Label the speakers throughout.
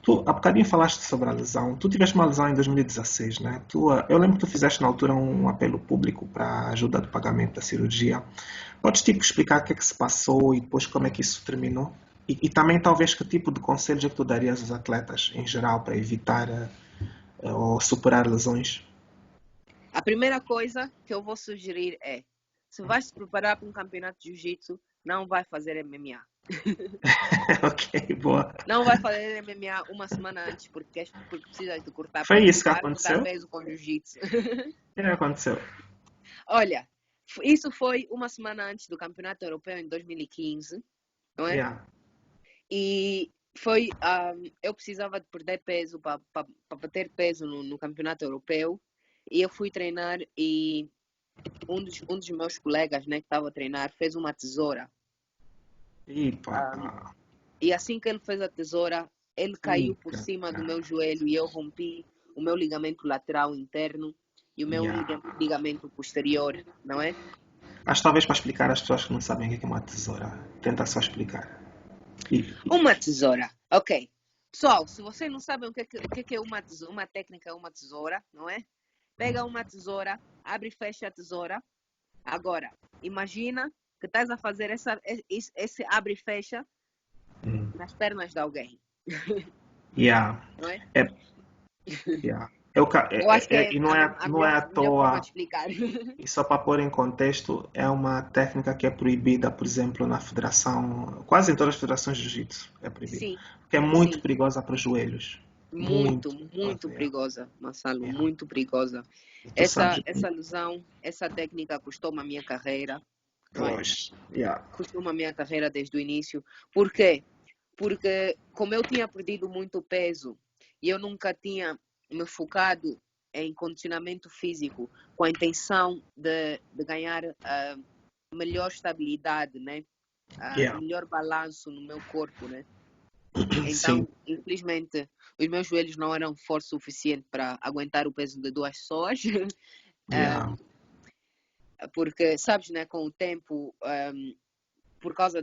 Speaker 1: Tu, há bocadinho falaste sobre a lesão. Tu tiveste uma lesão em 2016, né? Eu lembro que tu fizeste na altura um apelo público para ajuda do pagamento da cirurgia. Podes, tipo, explicar o que é que se passou e depois como é que isso terminou? E também, talvez, que tipo de conselhos é que tu darias aos atletas, em geral, para evitar ou superar lesões?
Speaker 2: A primeira coisa que eu vou sugerir é, se vais se preparar para um campeonato de jiu-jitsu, não vai fazer MMA.
Speaker 1: Ok, boa.
Speaker 2: Não vai fazer MMA uma semana antes, porque precisas de cortar
Speaker 1: Foi
Speaker 2: peso.
Speaker 1: isso que
Speaker 2: Vai cortar
Speaker 1: aconteceu?
Speaker 2: peso com jiu-jitsu.
Speaker 1: O que aconteceu?
Speaker 2: Olha, isso foi uma semana antes do Campeonato Europeu em 2015, não é?
Speaker 1: Yeah.
Speaker 2: E eu precisava de perder peso para bater peso no Campeonato Europeu. E eu fui treinar e um dos meus colegas, né, que estava a treinar, fez uma tesoura.
Speaker 1: Epa.
Speaker 2: E assim que ele fez a tesoura, ele caiu por
Speaker 1: Ica,
Speaker 2: cima do
Speaker 1: cara.
Speaker 2: meu joelho e eu rompi o meu ligamento lateral interno e o meu
Speaker 1: Yeah.
Speaker 2: ligamento posterior, não é?
Speaker 1: Acho que talvez para explicar às pessoas que não sabem o que é uma tesoura. Tenta só explicar. E-
Speaker 2: Uma tesoura, ok. Pessoal, se vocês não sabem o que é uma técnica, uma tesoura, não é? Pega uma tesoura, abre e fecha a tesoura. Agora, imagina que estás a fazer esse abre e fecha
Speaker 1: hum,
Speaker 2: nas pernas de alguém,
Speaker 1: yeah.
Speaker 2: não é?
Speaker 1: É, yeah.
Speaker 2: Eu acho que é
Speaker 1: E
Speaker 2: a
Speaker 1: não é
Speaker 2: melhor,
Speaker 1: à
Speaker 2: melhor forma de
Speaker 1: toa.
Speaker 2: explicar.
Speaker 1: E só para pôr em contexto, é uma técnica que é proibida, por exemplo, na federação, quase em todas as federações de jiu-jitsu é proibida.
Speaker 2: Sim,
Speaker 1: Porque é muito
Speaker 2: sim.
Speaker 1: perigosa para os joelhos.
Speaker 2: Muito,
Speaker 1: Muito
Speaker 2: muito
Speaker 1: perigosa, yeah.
Speaker 2: perigosa, Marcelo,
Speaker 1: Yeah.
Speaker 2: muito perigosa.
Speaker 1: E tu
Speaker 2: Essa,
Speaker 1: sabes,
Speaker 2: essa lesão, essa técnica custou-me a minha carreira, não é?
Speaker 1: pois, yeah.
Speaker 2: Custou-me a minha carreira desde o início. Por quê? Porque como eu tinha perdido muito peso e eu nunca tinha me focado em condicionamento físico com a intenção de ganhar melhor estabilidade, né?
Speaker 1: Yeah.
Speaker 2: Melhor balanço no meu corpo, né?
Speaker 1: Sim,
Speaker 2: Então, infelizmente, os meus joelhos não eram forte suficiente para aguentar o peso de duas pessoas,
Speaker 1: yeah.
Speaker 2: porque, sabes, né, com o tempo, por causa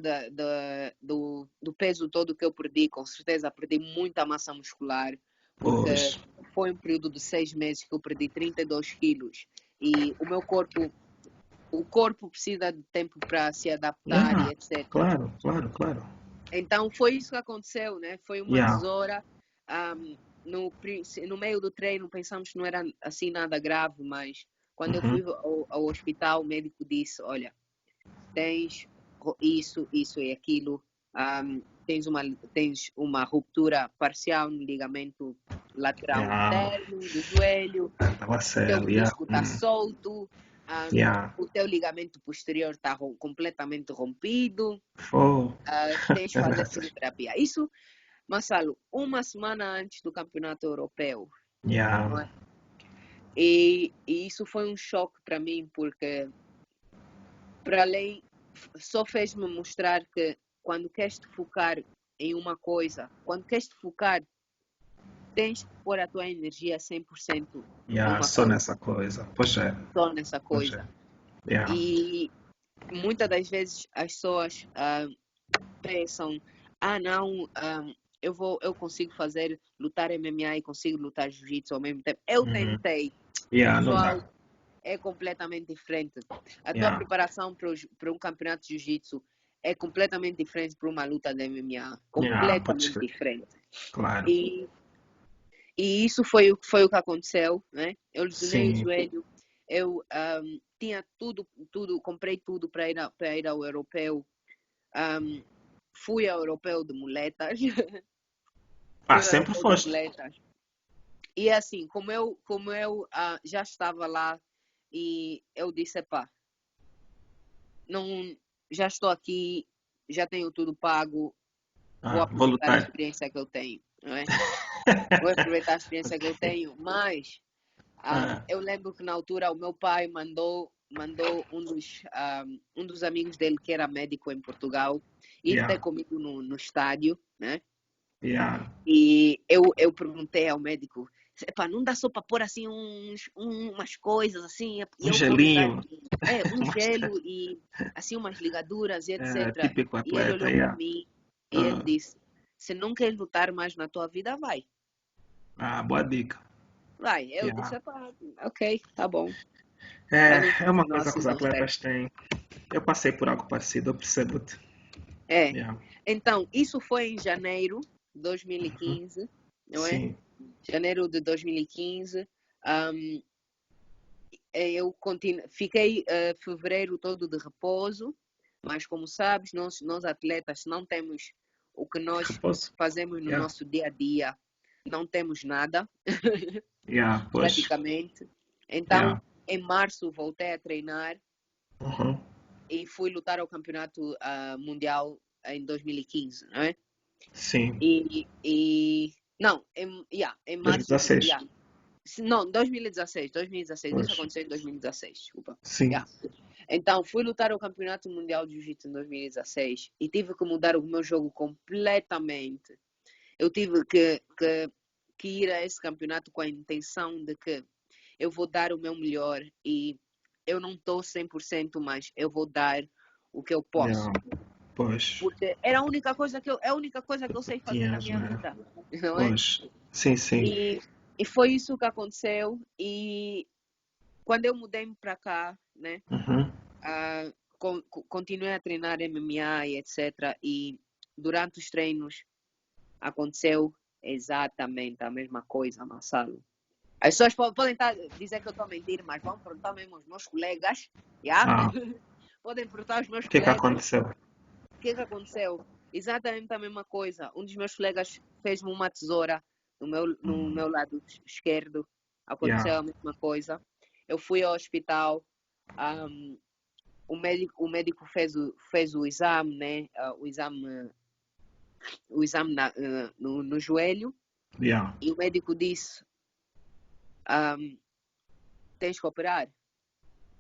Speaker 2: do peso todo que eu perdi, com certeza perdi muita massa muscular, porque
Speaker 1: Pois.
Speaker 2: foi um período de 6 meses que eu perdi 32 quilos e o corpo precisa de tempo para se adaptar e
Speaker 1: Yeah.
Speaker 2: etc.
Speaker 1: Claro, claro, claro.
Speaker 2: Então foi isso que aconteceu, né? Foi uma
Speaker 1: Yeah.
Speaker 2: tesoura. No meio do treino pensamos que não era assim nada grave, mas quando eu
Speaker 1: Uhum.
Speaker 2: fui ao hospital, o médico disse: Olha, tens isso e aquilo, tens uma ruptura parcial no ligamento lateral
Speaker 1: Yeah.
Speaker 2: interno do joelho,
Speaker 1: Estava
Speaker 2: o teu
Speaker 1: sério, yeah.
Speaker 2: menisco está solto,
Speaker 1: Yeah.
Speaker 2: o teu ligamento posterior está completamente rompido,
Speaker 1: Oh.
Speaker 2: tens que fazer fisioterapia. Isso, Marcelo, uma semana antes do campeonato europeu,
Speaker 1: Yeah.
Speaker 2: não é? E isso foi um choque para mim, porque, para além, só fez-me mostrar que quando queres te focar em uma coisa, quando queres te focar, tens que pôr a tua energia 100%
Speaker 1: Yeah.
Speaker 2: numa
Speaker 1: Só
Speaker 2: coisa,
Speaker 1: nessa coisa. Pois é.
Speaker 2: só nessa
Speaker 1: Pois é.
Speaker 2: coisa.
Speaker 1: Yeah.
Speaker 2: E muitas das vezes as pessoas pensam, não, eu consigo lutar MMA e consigo lutar jiu-jitsu ao mesmo tempo. Eu
Speaker 1: Uhum.
Speaker 2: tentei,
Speaker 1: Yeah, não
Speaker 2: pessoal,
Speaker 1: dá.
Speaker 2: é completamente diferente. A tua
Speaker 1: Yeah.
Speaker 2: preparação para um campeonato de jiu-jitsu é completamente diferente para uma luta de MMA,
Speaker 1: Yeah, pode
Speaker 2: completamente
Speaker 1: ser.
Speaker 2: diferente.
Speaker 1: Claro.
Speaker 2: E, e isso foi o que aconteceu, né? Eu lesionei o
Speaker 1: Sim.
Speaker 2: joelho, eu tinha tudo, comprei tudo para ir ao europeu. Um, Fui ao europeu de muletas,
Speaker 1: Ah,
Speaker 2: fui ao
Speaker 1: sempre
Speaker 2: europeu de
Speaker 1: foste.
Speaker 2: muletas. E assim, como eu já estava lá e eu disse, pá, não, já estou aqui, já tenho tudo pago, vou
Speaker 1: Ah, vou
Speaker 2: aproveitar a
Speaker 1: lutar.
Speaker 2: experiência que eu tenho, não é? Vou aproveitar a experiência que eu tenho, mas
Speaker 1: Ah,
Speaker 2: eu lembro que na altura o meu pai mandou um dos amigos dele que era médico em Portugal ir ter
Speaker 1: yeah.
Speaker 2: comigo no estádio, né?
Speaker 1: Yeah.
Speaker 2: E eu perguntei ao médico, epá, não dá só para pôr assim umas coisas assim, e
Speaker 1: Um
Speaker 2: eu vou lutar.
Speaker 1: gelinho.
Speaker 2: Um gelo e assim umas ligaduras e
Speaker 1: É,
Speaker 2: etc.
Speaker 1: típico
Speaker 2: E ele
Speaker 1: atleta,
Speaker 2: olhou para
Speaker 1: yeah.
Speaker 2: mim e ele
Speaker 1: Ah,
Speaker 2: disse, Se não queres lutar mais na tua vida, vai.
Speaker 1: Ah, boa dica.
Speaker 2: Vai. Eu
Speaker 1: Yeah.
Speaker 2: disse, ok, tá bom. Para não
Speaker 1: É uma
Speaker 2: continuar
Speaker 1: coisa que
Speaker 2: assim
Speaker 1: os
Speaker 2: tão sério.
Speaker 1: atletas têm. Eu passei por algo parecido, eu percebo-te.
Speaker 2: É.
Speaker 1: Yeah.
Speaker 2: Então, isso foi em janeiro de
Speaker 1: Uhum.
Speaker 2: 2015, não é?
Speaker 1: Sim,
Speaker 2: Janeiro de 2015. Eu fiquei fevereiro todo de repouso, mas como sabes, nós atletas não temos o que nós
Speaker 1: repouso.
Speaker 2: fazemos no
Speaker 1: Yeah.
Speaker 2: nosso dia a dia, não temos nada,
Speaker 1: Yeah, pois.
Speaker 2: praticamente. Então,
Speaker 1: Yeah.
Speaker 2: em março, voltei a treinar
Speaker 1: Uhum.
Speaker 2: e fui lutar ao campeonato mundial em 2015, não é?
Speaker 1: Sim,
Speaker 2: Não, em março,
Speaker 1: 2016.
Speaker 2: não, 2016, isso
Speaker 1: Pois.
Speaker 2: aconteceu em 2016, desculpa.
Speaker 1: Sim.
Speaker 2: Yeah. Então, fui lutar o Campeonato Mundial de Jiu-Jitsu em 2016 e tive que mudar o meu jogo completamente. Eu tive que ir a esse campeonato com a intenção de que eu vou dar o meu melhor e eu não estou 100%, mas eu vou dar o que eu posso.
Speaker 1: Yeah. Pois.
Speaker 2: Porque era é a única coisa que eu sei fazer na
Speaker 1: Tinhas,
Speaker 2: minha
Speaker 1: né?
Speaker 2: vida, não é?
Speaker 1: Pois. Sim, sim.
Speaker 2: E foi isso que aconteceu. E quando eu mudei para cá, né?
Speaker 1: Uhum.
Speaker 2: Continuei a treinar MMA e etc. E durante os treinos aconteceu exatamente a mesma coisa, Marcelo. As pessoas podem dizer que eu estou a mentir, mas vão perguntar mesmo aos meus colegas, yeah?
Speaker 1: Ah,
Speaker 2: Podem perguntar aos meus
Speaker 1: o que
Speaker 2: colegas
Speaker 1: aconteceu?
Speaker 2: o que aconteceu. Exatamente a mesma coisa. Um dos meus colegas fez-me uma tesoura no meu lado esquerdo. Aconteceu
Speaker 1: Yeah.
Speaker 2: a mesma coisa. Eu fui ao hospital. Um, o médico fez o exame, né? O exame no joelho.
Speaker 1: Yeah.
Speaker 2: E o médico disse: tens que operar.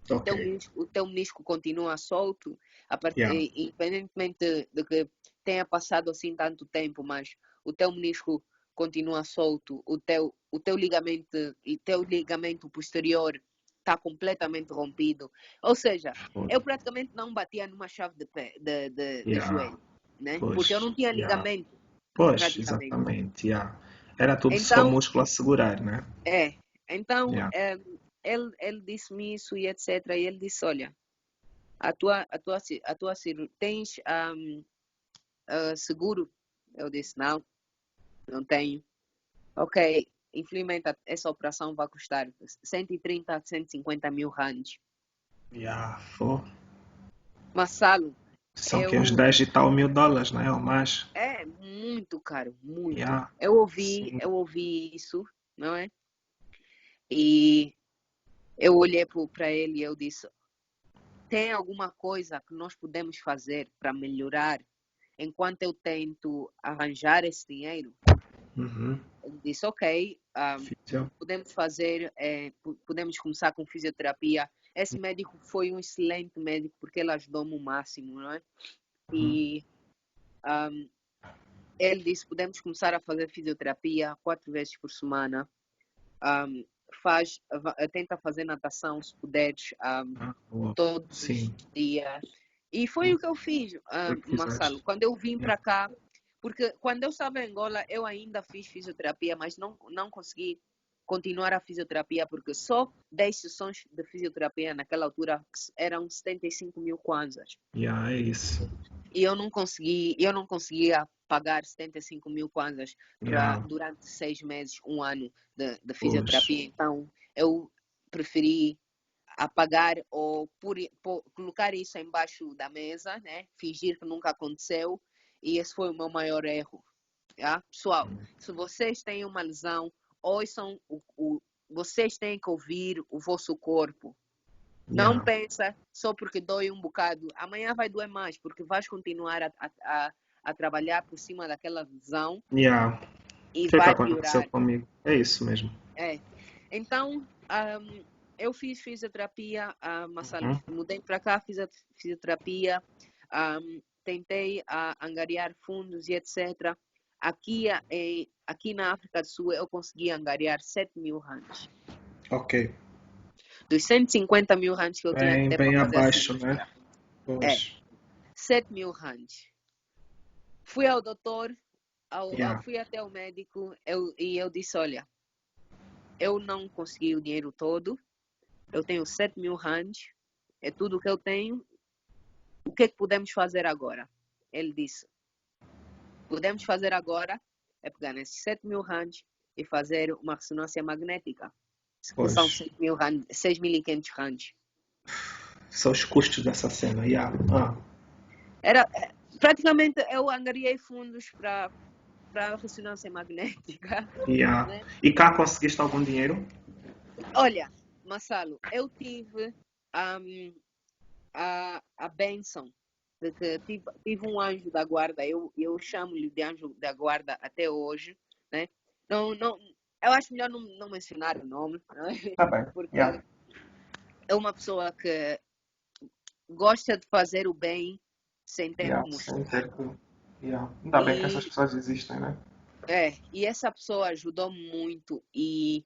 Speaker 1: Ok.
Speaker 2: O teu menisco continua solto,
Speaker 1: Yeah.
Speaker 2: independentemente de que tenha passado assim tanto tempo, mas o teu menisco continua solto, o teu ligamento posterior está completamente rompido. Ou seja, eu praticamente não batia numa chave de
Speaker 1: Yeah.
Speaker 2: joelho, né? Porque eu
Speaker 1: Pois.
Speaker 2: não tinha
Speaker 1: Yeah.
Speaker 2: ligamento,
Speaker 1: Pois,
Speaker 2: praticamente.
Speaker 1: exatamente. Yeah. Era tudo só
Speaker 2: Então,
Speaker 1: músculo a segurar, né?
Speaker 2: é. Então,
Speaker 1: Yeah.
Speaker 2: ele disse-me isso e etc. E ele disse, olha, a tua cirurgia, tens seguro? Eu disse, não tenho. Ok, infelizmente essa operação vai custar 130 a 150 mil rands.
Speaker 1: Yeah. Pô.
Speaker 2: Massalo,
Speaker 1: São que uns
Speaker 2: eu...
Speaker 1: 10 e tal mil dólares, né? Ou mais.
Speaker 2: É muito caro, muito.
Speaker 1: Yeah.
Speaker 2: Eu
Speaker 1: Sim.
Speaker 2: ouvi isso, não é? E eu olhei para ele e eu disse, tem alguma coisa que nós podemos fazer para melhorar enquanto eu tento arranjar esse dinheiro?
Speaker 1: Uhum.
Speaker 2: Ele disse, ok,
Speaker 1: Físio.
Speaker 2: podemos fazer, podemos começar com fisioterapia. Esse médico foi um excelente médico porque ele ajudou-me o máximo, não é?
Speaker 1: Uhum.
Speaker 2: E ele disse, podemos começar a fazer fisioterapia 4 vezes por semana. Tenta fazer natação se puderes,
Speaker 1: Ah, boa.
Speaker 2: todos os
Speaker 1: Sim.
Speaker 2: dias. E foi o que eu fiz,
Speaker 1: Foi o que
Speaker 2: Marcelo.
Speaker 1: fizeste.
Speaker 2: Quando eu vim
Speaker 1: Yeah.
Speaker 2: para cá, porque quando eu estava em Angola, eu ainda fiz fisioterapia, mas não consegui continuar a fisioterapia, porque só 10 sessões de fisioterapia naquela altura eram 75 mil kwanzas.
Speaker 1: Yeah, é isso.
Speaker 2: E eu não conseguia pagar 75 mil kwanzas
Speaker 1: Yeah.
Speaker 2: durante 6 meses, um ano de
Speaker 1: Pois.
Speaker 2: fisioterapia. Então, eu preferi apagar ou colocar isso embaixo da mesa, né? Fingir que nunca aconteceu. E esse foi o meu maior erro. Tá? Pessoal, se vocês têm uma lesão, ouçam vocês têm que ouvir o vosso corpo. Não
Speaker 1: Yeah.
Speaker 2: pensa só porque dói um bocado. Amanhã vai doer mais, porque vais continuar a trabalhar por cima daquela lesão
Speaker 1: Yeah.
Speaker 2: e
Speaker 1: Foi o que
Speaker 2: vai
Speaker 1: aconteceu
Speaker 2: piorar.
Speaker 1: comigo. É isso mesmo.
Speaker 2: É. Então, eu fiz fisioterapia, Marcelo,
Speaker 1: Uhum.
Speaker 2: mudei para cá, fiz a fisioterapia, tentei angariar fundos e etc. Aqui na África do Sul eu consegui angariar 7 mil rands.
Speaker 1: Ok.
Speaker 2: Dos 150 mil rands que eu tinha que
Speaker 1: Bem,
Speaker 2: ter para
Speaker 1: bem
Speaker 2: fazer a
Speaker 1: abaixo, né?
Speaker 2: cirurgia. É,
Speaker 1: Pois.
Speaker 2: 7 mil rands. Fui ao doutor, Eu
Speaker 1: Yeah.
Speaker 2: fui até o médico e eu disse, olha, eu não consegui o dinheiro todo, eu tenho 7.000 rands, é tudo o que eu tenho, o que é que podemos fazer agora? Ele disse, podemos fazer agora é pegar nesses 7.000 rands e fazer uma ressonância magnética, que são
Speaker 1: Pois.
Speaker 2: 6.500 rands.
Speaker 1: São os custos dessa cena. Yeah.
Speaker 2: Praticamente eu angariei fundos para a ressonância magnética,
Speaker 1: Yeah.
Speaker 2: né?
Speaker 1: E cá conseguiste algum dinheiro?
Speaker 2: Olha, Massalo, eu tive a bênção de que tive um anjo da guarda, eu chamo-lhe de anjo da guarda até hoje, né? Não, eu acho melhor não mencionar o nome, né?
Speaker 1: Tá bem.
Speaker 2: Porque
Speaker 1: Yeah.
Speaker 2: é uma pessoa que gosta de fazer o bem sem ter
Speaker 1: Yeah.
Speaker 2: que
Speaker 1: Sem
Speaker 2: mostrar.
Speaker 1: ter que... Yeah. Ainda bem que essas
Speaker 2: E,
Speaker 1: pessoas existem, né?
Speaker 2: e essa pessoa ajudou-me muito e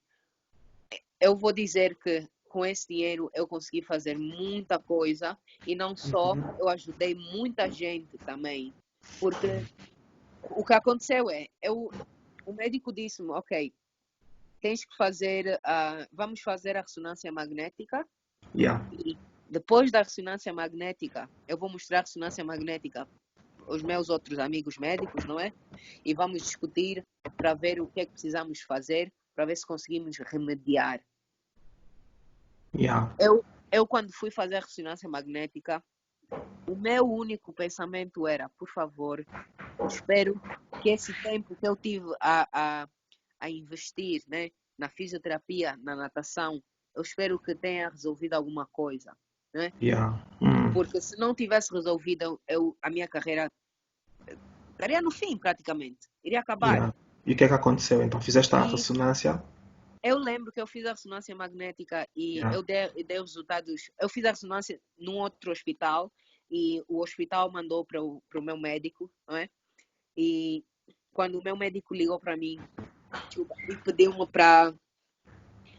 Speaker 2: eu vou dizer que com esse dinheiro eu consegui fazer muita coisa e não só,
Speaker 1: Uhum.
Speaker 2: eu ajudei muita gente também. Porque o que aconteceu o médico disse-me, ok, tens que fazer, vamos fazer a ressonância magnética
Speaker 1: Yeah.
Speaker 2: e depois da ressonância magnética, eu vou mostrar a ressonância magnética aos meus outros amigos médicos, não é? E vamos discutir para ver o que é que precisamos fazer, para ver se conseguimos remediar.
Speaker 1: Yeah.
Speaker 2: Eu quando fui fazer a ressonância magnética, o meu único pensamento era, por favor, espero que esse tempo que eu tive a investir, né, na fisioterapia, na natação, eu espero que tenha resolvido alguma coisa, né?
Speaker 1: Yeah.
Speaker 2: Porque se não tivesse resolvido, a minha carreira estaria no fim, praticamente. Iria acabar.
Speaker 1: Yeah. E o que é que aconteceu então? Fizeste a
Speaker 2: E
Speaker 1: ressonância?
Speaker 2: eu lembro que eu fiz a ressonância magnética e
Speaker 1: Yeah.
Speaker 2: eu dei os resultados. Eu fiz a ressonância num outro hospital e o hospital mandou para o meu médico, não é? E quando o meu médico ligou para mim, e pediu-me para.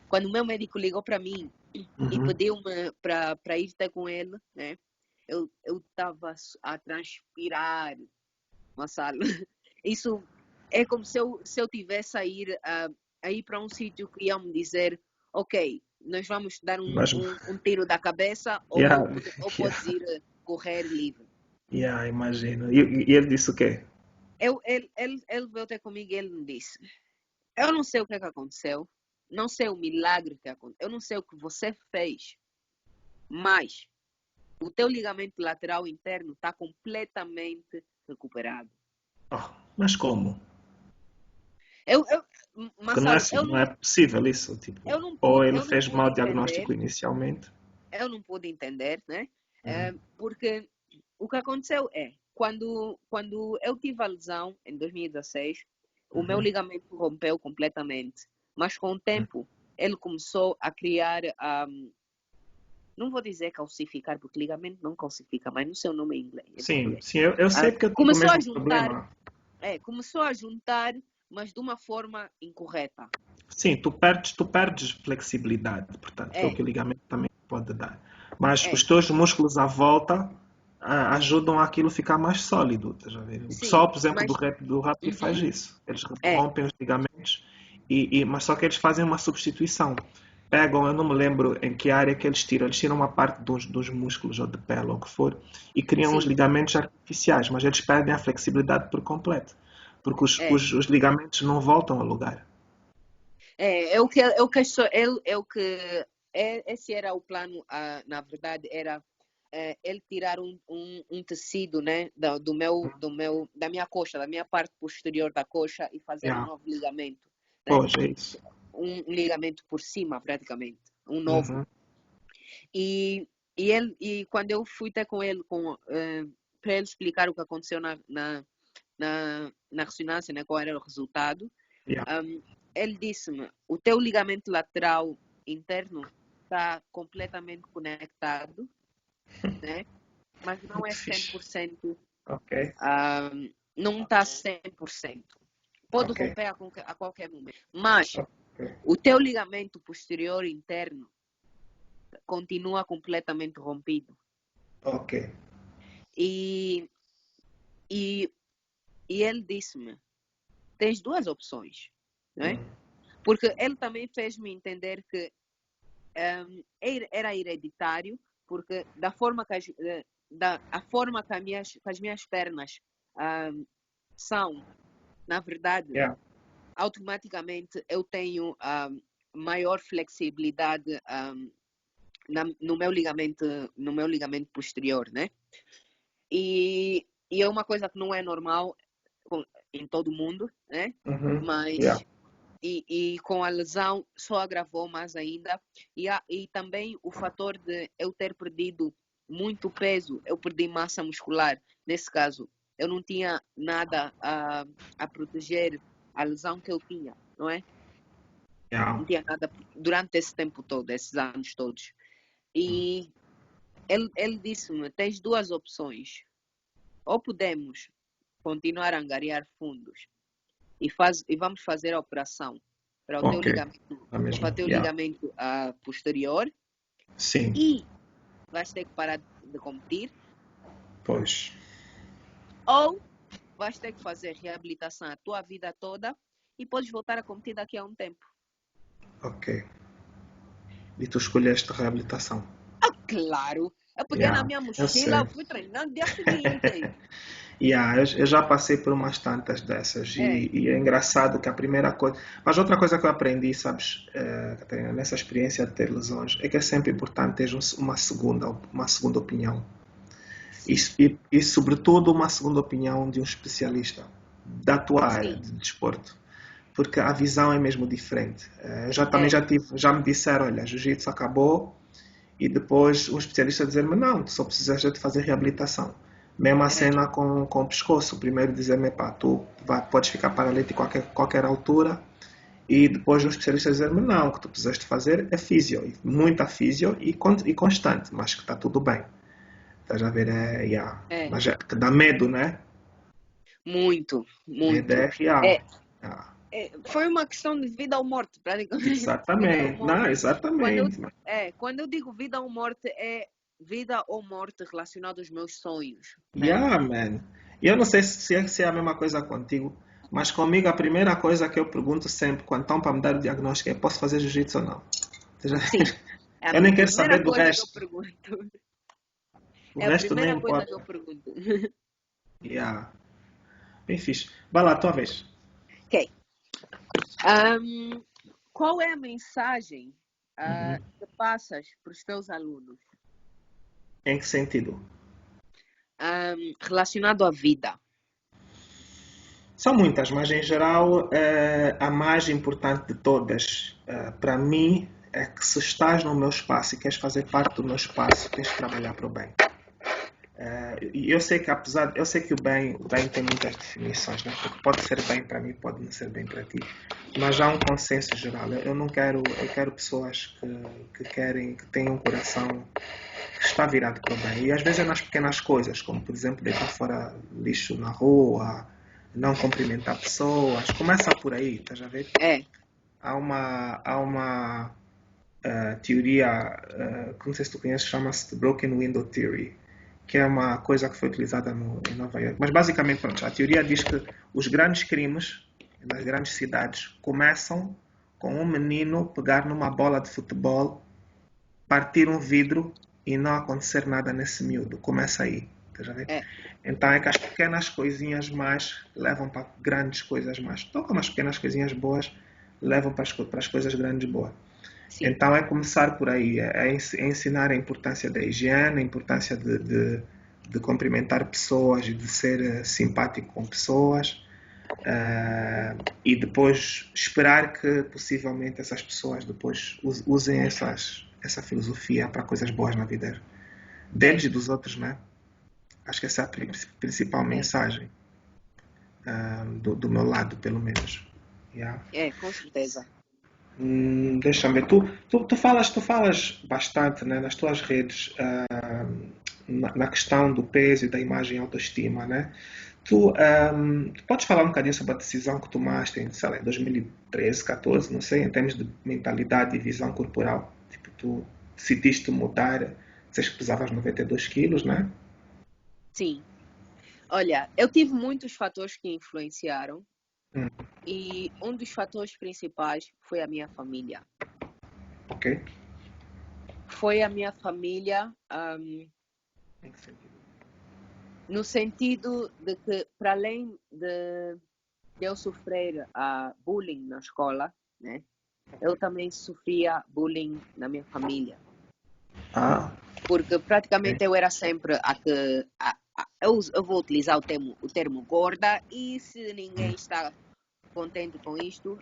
Speaker 2: Quando o meu médico ligou para mim e
Speaker 1: Uhum.
Speaker 2: pediu-me para ir ter com ele, né? Eu estava a transpirar uma sala. Isso é como se eu tivesse a ir para um sítio que iam me dizer, ok, nós vamos te dar
Speaker 1: Mas,
Speaker 2: um tiro da cabeça
Speaker 1: yeah.
Speaker 2: ou
Speaker 1: Yeah.
Speaker 2: podes ir correr livre.
Speaker 1: Yeah, imagino. E ele disse o quê?
Speaker 2: Ele veio ter comigo e ele me disse, eu não sei o que é que aconteceu, não sei o milagre que aconteceu, eu não sei o que você fez, mas o teu ligamento lateral interno está completamente recuperado.
Speaker 1: Oh, mas como?
Speaker 2: Eu,
Speaker 1: Porque não é
Speaker 2: Marcelo,
Speaker 1: assim, não é possível isso, tipo, ou ele
Speaker 2: eu não
Speaker 1: fez
Speaker 2: pude
Speaker 1: mau
Speaker 2: entender,
Speaker 1: diagnóstico inicialmente.
Speaker 2: né?
Speaker 1: Uhum.
Speaker 2: Porque o que aconteceu quando eu tive a lesão em 2016, o meu
Speaker 1: Uhum.
Speaker 2: ligamento rompeu completamente, mas com o tempo ele começou a criar, não vou dizer calcificar, porque ligamento não calcifica, mas não sei o nome em
Speaker 1: Sim,
Speaker 2: português.
Speaker 1: sim, eu sei porque eu tive o
Speaker 2: Começou a
Speaker 1: mesmo
Speaker 2: juntar,
Speaker 1: problema.
Speaker 2: começou a juntar, mas de uma forma incorreta.
Speaker 1: Sim, tu perdes flexibilidade, portanto, que é o
Speaker 2: É,
Speaker 1: que o ligamento também pode dar. Mas os
Speaker 2: é,
Speaker 1: teus músculos à volta ajudam aquilo a ficar mais sólido, estás a ver? O
Speaker 2: sim,
Speaker 1: pessoal, por exemplo,
Speaker 2: mas
Speaker 1: do rugby faz
Speaker 2: uhum,
Speaker 1: isso. Eles
Speaker 2: é,
Speaker 1: rompem os ligamentos, mas só que eles fazem uma substituição. Pegam, eu não me lembro em que área que eles tiram uma parte dos músculos ou de pele ou o que for e criam os
Speaker 2: sim,
Speaker 1: ligamentos artificiais, mas eles perdem a flexibilidade por completo, porque
Speaker 2: é.
Speaker 1: os ligamentos não voltam ao lugar.
Speaker 2: Esse era o plano, na verdade, era ele tirar um tecido, né, da minha coxa, da minha parte posterior da coxa e fazer um
Speaker 1: Yeah.
Speaker 2: novo ligamento, né?
Speaker 1: Pois, é isso.
Speaker 2: Um ligamento por cima, praticamente, um novo.
Speaker 1: Uhum.
Speaker 2: E quando eu fui ter com ele, para ele explicar o que aconteceu na ressonância, né, qual era o resultado,
Speaker 1: Yeah.
Speaker 2: ele disse-me, o teu ligamento lateral interno está completamente conectado, né? Mas não é
Speaker 1: Muito
Speaker 2: cem
Speaker 1: fixe.
Speaker 2: por cento,
Speaker 1: Ok,
Speaker 2: não está 100%. Pode
Speaker 1: ok,
Speaker 2: romper a qualquer momento. Mas
Speaker 1: ok,
Speaker 2: o teu ligamento posterior interno continua completamente rompido.
Speaker 1: ok.
Speaker 2: E, e, e ele disse-me, tens duas opções, não é? Porque ele também fez-me entender que era hereditário, porque da forma que a forma que as minhas pernas são, na verdade,
Speaker 1: Yeah.
Speaker 2: automaticamente eu tenho maior flexibilidade no meu ligamento posterior, né? E é uma coisa que não é normal em todo mundo, né?
Speaker 1: Yeah.
Speaker 2: Mas e com a lesão só agravou mais ainda. E também o fator de eu ter perdido muito peso, eu perdi massa muscular. Nesse caso, eu não tinha nada a proteger a lesão que eu tinha, não é?
Speaker 1: Yeah.
Speaker 2: Não tinha nada durante esse tempo todo, esses anos todos. E ele disse-me: tens duas opções. Ou podemos continuar a angariar fundos e vamos fazer a operação para o teu
Speaker 1: Ok.
Speaker 2: ligamento,
Speaker 1: A mesma.
Speaker 2: para o teu
Speaker 1: Yeah.
Speaker 2: ligamento posterior
Speaker 1: Sim.
Speaker 2: e vais ter que parar de competir,
Speaker 1: Pois.
Speaker 2: ou vais ter que fazer reabilitação a tua vida toda e podes voltar a competir daqui a um tempo.
Speaker 1: Ok. E tu escolheste reabilitação.
Speaker 2: Claro! Eu peguei na
Speaker 1: Yeah.
Speaker 2: minha
Speaker 1: Eu
Speaker 2: mochila,
Speaker 1: sei.
Speaker 2: eu fui treinar no dia seguinte.
Speaker 1: Yeah, eu já passei por umas tantas dessas
Speaker 2: É,
Speaker 1: e é engraçado que a primeira coisa. Mas outra coisa que eu aprendi, sabes, Catarina, nessa experiência de ter lesões, é que é sempre importante ter uma segunda opinião.
Speaker 2: sim,
Speaker 1: E sobretudo, uma segunda opinião de um especialista da tua área
Speaker 2: sim,
Speaker 1: de desporto. Porque a visão é mesmo diferente. Também
Speaker 2: é,
Speaker 1: já me disseram, olha, jiu-jitsu acabou, e depois um especialista dizer-me, não, tu só precisas de fazer reabilitação. Mesma
Speaker 2: é,
Speaker 1: cena com o pescoço. Primeiro dizer-me, pá, podes ficar paralítico a qualquer altura. E depois um especialista dizer-me, não, o que tu precisas de fazer é físio. Muita físio e constante, mas que está tudo bem. Estás a ver? Yeah.
Speaker 2: é.
Speaker 1: Mas é que dá medo, né?
Speaker 2: Muito,
Speaker 1: Medo
Speaker 2: muito.
Speaker 1: é real.
Speaker 2: É,
Speaker 1: Yeah.
Speaker 2: foi uma questão de vida ou morte, praticamente. Vida ou
Speaker 1: Exatamente. Não,
Speaker 2: morte. Quando eu,
Speaker 1: exatamente.
Speaker 2: quando eu digo vida ou morte, é vida ou morte relacionada aos meus sonhos, né?
Speaker 1: Yeah, man. E eu não sei se é a mesma coisa contigo, mas comigo a primeira coisa que eu pergunto sempre quando estão para me dar o diagnóstico é: posso fazer jiu-jitsu ou não?
Speaker 2: Sim, é a
Speaker 1: Eu nem quero
Speaker 2: primeira
Speaker 1: saber do
Speaker 2: coisa que eu
Speaker 1: resto.
Speaker 2: pergunto.
Speaker 1: O
Speaker 2: É a
Speaker 1: resto nem
Speaker 2: primeira coisa que
Speaker 1: importa.
Speaker 2: eu pergunto.
Speaker 1: Yeah. Bem fixe. Vai lá, tua vez.
Speaker 2: Ok. Ahm, qual é a mensagem
Speaker 1: Uhum.
Speaker 2: que passas para os teus alunos
Speaker 1: Em que sentido?
Speaker 2: relacionado à vida?
Speaker 1: São muitas, mas em geral a mais importante de todas para mim é que se estás no meu espaço e queres fazer parte do meu espaço, tens que trabalhar para o bem. E eu sei que eu sei que o bem tem muitas definições, né? Porque pode ser bem para mim, pode não ser bem para ti, mas há um consenso geral. Eu não quero, eu quero pessoas que tenham um coração que está virado para o bem. E às vezes é nas pequenas coisas, como por exemplo deitar fora lixo na rua, não cumprimentar pessoas. Começa por aí, estás a ver?
Speaker 2: É,
Speaker 1: Há uma teoria, que não sei se tu conheces, chama-se The Broken Window Theory, que é uma coisa que foi utilizada em Nova York. Mas basicamente, pronto, a teoria diz que os grandes crimes nas grandes cidades começam com um menino pegar numa bola de futebol, partir um vidro e não acontecer nada nesse miúdo. Começa aí. Estás a ver?
Speaker 2: é,
Speaker 1: Então é que as pequenas coisinhas mais levam para grandes coisas mais. Então, como as pequenas coisinhas boas levam para as coisas grandes boas.
Speaker 2: sim.
Speaker 1: Então é começar por aí, é ensinar a importância da higiene, a importância de cumprimentar pessoas e de ser simpático com pessoas, e depois esperar que possivelmente essas pessoas depois usem essa filosofia para coisas boas na vida
Speaker 2: É,
Speaker 1: deles e dos outros, né? Acho que essa é a principal
Speaker 2: é,
Speaker 1: mensagem, do meu lado, pelo menos. Yeah.
Speaker 2: com certeza.
Speaker 1: Deixa-me ver. Tu falas bastante, né, nas tuas redes, na questão do peso e da imagem e autoestima, né? Tu podes falar um bocadinho sobre a decisão que tomaste em, sei lá, em 2013, 14, não sei, em termos de mentalidade e visão corporal. Tipo, tu decidiste mudar, disseste que pesavas 92 quilos, né?
Speaker 2: Sim. Olha, eu tive muitos fatores que influenciaram.
Speaker 1: Hum,
Speaker 2: E um dos fatores principais foi a minha família.
Speaker 1: ok.
Speaker 2: Foi a minha família,
Speaker 1: Em que sentido?
Speaker 2: no sentido de que, para além de eu sofrer bullying na escola, né, eu também sofria bullying na minha família.
Speaker 1: Ah,
Speaker 2: Porque
Speaker 1: ok.
Speaker 2: praticamente eu era sempre a que. Eu vou utilizar o termo gorda, e se ninguém
Speaker 1: Hum,
Speaker 2: está contente com isto,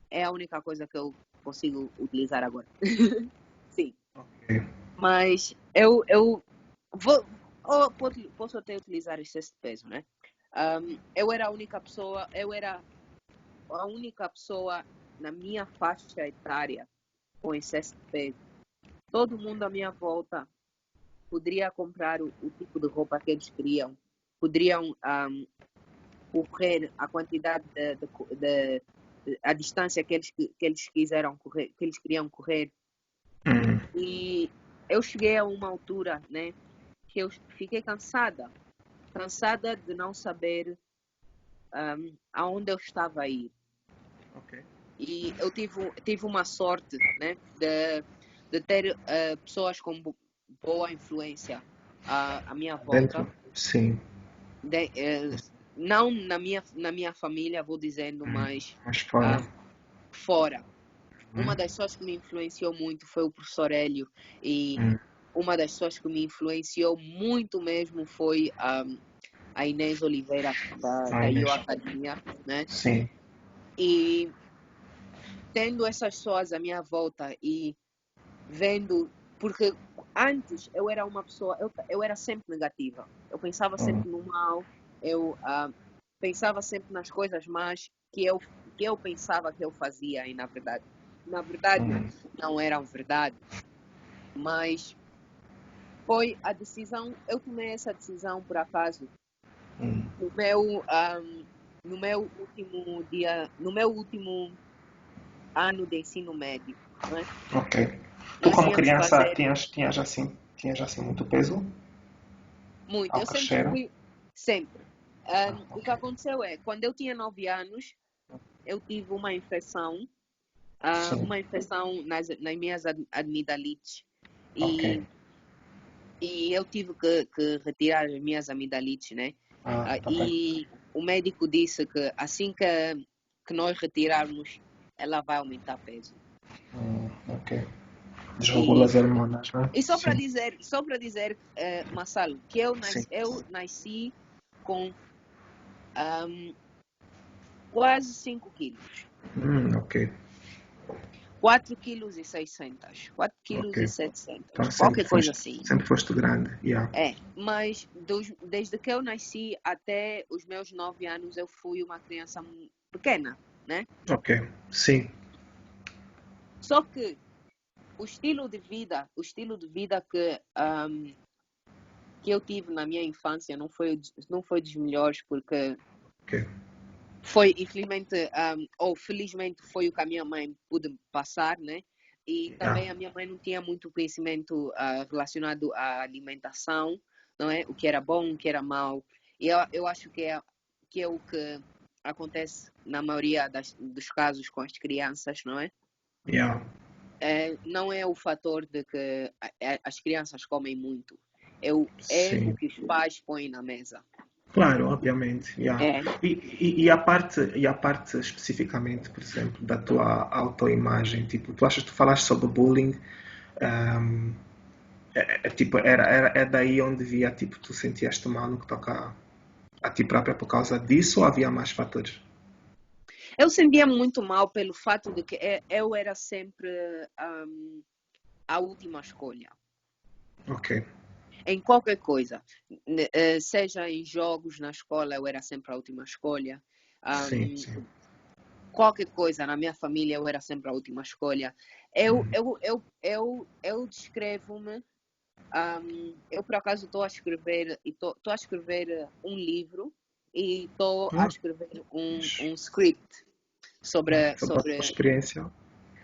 Speaker 2: é a única coisa que eu consigo utilizar agora. Sim.
Speaker 1: ok.
Speaker 2: Mas eu vou, posso até utilizar excesso de peso, né? Eu era a única pessoa na minha faixa etária com excesso de peso. Todo mundo à minha volta poderia comprar o tipo de roupa que eles queriam, poderiam correr a quantidade a distância que eles quiseram correr, que eles queriam correr.
Speaker 1: Hum,
Speaker 2: E eu cheguei a uma altura, né, que eu fiquei cansada de não saber aonde eu estava a ir.
Speaker 1: ok.
Speaker 2: E eu tive uma sorte, né, de ter pessoas com boa influência à minha volta.
Speaker 1: Dentro? Sim.
Speaker 2: De, não na minha família, vou dizendo,
Speaker 1: Hum,
Speaker 2: mas
Speaker 1: mas fora.
Speaker 2: ah, fora. Uma
Speaker 1: Hum,
Speaker 2: das pessoas que me influenciou muito foi o professor Hélio, e
Speaker 1: hum,
Speaker 2: uma das pessoas que me influenciou muito mesmo foi a Inês Oliveira, da
Speaker 1: ai,
Speaker 2: IO
Speaker 1: Inês.
Speaker 2: Academia, né?
Speaker 1: Sim.
Speaker 2: E tendo essas pessoas à minha volta e vendo, porque antes eu era uma pessoa, eu era sempre negativa, eu pensava
Speaker 1: Hum,
Speaker 2: sempre no mal, eu pensava sempre nas coisas más que eu pensava que eu fazia, e na verdade
Speaker 1: hum,
Speaker 2: não eram verdade. Mas foi a decisão, eu tomei essa decisão por acaso
Speaker 1: hum.
Speaker 2: no meu último ano de ensino médio, não é?
Speaker 1: Ok. Tu
Speaker 2: Nós
Speaker 1: como
Speaker 2: íamos
Speaker 1: criança
Speaker 2: fazer
Speaker 1: tinhas assim muito peso
Speaker 2: muito.
Speaker 1: ao
Speaker 2: Eu sempre
Speaker 1: crescer?
Speaker 2: fui, sempre.
Speaker 1: Ah,
Speaker 2: O
Speaker 1: ok.
Speaker 2: que aconteceu é, quando eu tinha 9 anos, eu tive
Speaker 1: Sim.
Speaker 2: uma infecção nas minhas amidalites.
Speaker 1: Ok.
Speaker 2: E eu tive que retirar as minhas amidalites, né?
Speaker 1: Ah, tá bem.
Speaker 2: E o médico disse que assim que nós retirarmos, ela vai aumentar peso.
Speaker 1: Ok. Desregula
Speaker 2: E,
Speaker 1: as hormonas, né?
Speaker 2: e
Speaker 1: Sim.
Speaker 2: só para dizer, Marcelo, que eu
Speaker 1: Sim.
Speaker 2: nasci, eu nasci com quase 5 quilos.
Speaker 1: Ok.
Speaker 2: 4,6 quilos. 4
Speaker 1: Ok.
Speaker 2: quilos e 700.
Speaker 1: Então
Speaker 2: Qualquer coisa assim.
Speaker 1: sempre foste grande. Yeah.
Speaker 2: Mas desde que eu nasci até os meus 9 anos, eu fui uma criança pequena, né?
Speaker 1: Ok. Sim.
Speaker 2: Só que o estilo de vida que eu tive na minha infância não foi dos melhores, porque
Speaker 1: Ok.
Speaker 2: foi, infelizmente, ou felizmente, foi o que a minha mãe pôde passar, né? E
Speaker 1: Yeah.
Speaker 2: também a minha mãe não tinha muito conhecimento relacionado à alimentação, não é? O que era bom, o que era mau. E eu acho que é o que acontece na maioria dos casos com as crianças, não é?
Speaker 1: Yeah.
Speaker 2: Não é o fator de que as crianças comem muito, é o
Speaker 1: Sim.
Speaker 2: que os pais põem na mesa.
Speaker 1: Claro, obviamente. Yeah.
Speaker 2: É.
Speaker 1: E a parte especificamente, por exemplo, da tua autoimagem, tipo, tu achas que tu falaste sobre bullying, um, tipo, é daí onde via, tipo, tu sentias-te mal no que toca a ti própria por causa disso ou havia mais fatores?
Speaker 2: Eu sentia muito mal pelo fato de que eu era sempre a última escolha.
Speaker 1: Ok.
Speaker 2: Em qualquer coisa, seja em jogos, na escola, eu era sempre a última escolha.
Speaker 1: Sim,
Speaker 2: Ahm,
Speaker 1: sim.
Speaker 2: Qualquer coisa na minha família, eu era sempre a última escolha. Eu descrevo-me. Eu por acaso estou a escrever, e estou a escrever um livro, e estou a
Speaker 1: Ah,
Speaker 2: escrever um script sobre,
Speaker 1: sobre a tua
Speaker 2: sobre
Speaker 1: experiência.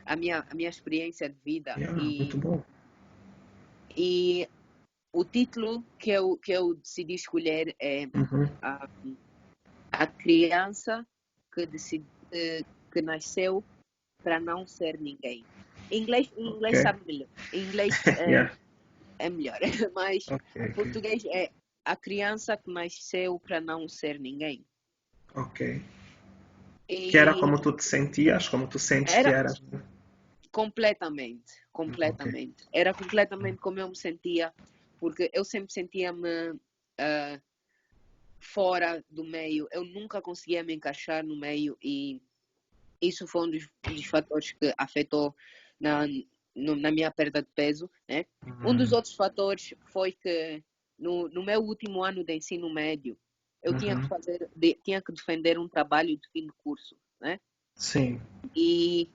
Speaker 2: a minha experiência de vida.
Speaker 1: Yeah, muito
Speaker 2: E,
Speaker 1: bom.
Speaker 2: e o título que eu decidi escolher é
Speaker 1: Uhum.
Speaker 2: a, a criança que nasceu para não ser ninguém. Em inglês
Speaker 1: Ok.
Speaker 2: sabe melhor. Em inglês
Speaker 1: Yeah.
Speaker 2: é melhor, mas
Speaker 1: Ok,
Speaker 2: em
Speaker 1: ok.
Speaker 2: português é a criança que nasceu para não ser ninguém.
Speaker 1: Ok. Que era
Speaker 2: E
Speaker 1: como tu te sentias, como tu sentes que
Speaker 2: era
Speaker 1: eras, né?
Speaker 2: completamente,
Speaker 1: Ok.
Speaker 2: completamente. Era completamente como eu me sentia, porque eu sempre sentia-me ah, fora do meio. Eu nunca conseguia me encaixar no meio e isso foi um dos fatores que afetou na, na minha perda de peso, né? Um dos
Speaker 1: Hum,
Speaker 2: outros fatores foi que no meu último ano de ensino médio, eu
Speaker 1: uhum.
Speaker 2: tinha que defender um trabalho de fim de curso, né?
Speaker 1: Sim.
Speaker 2: E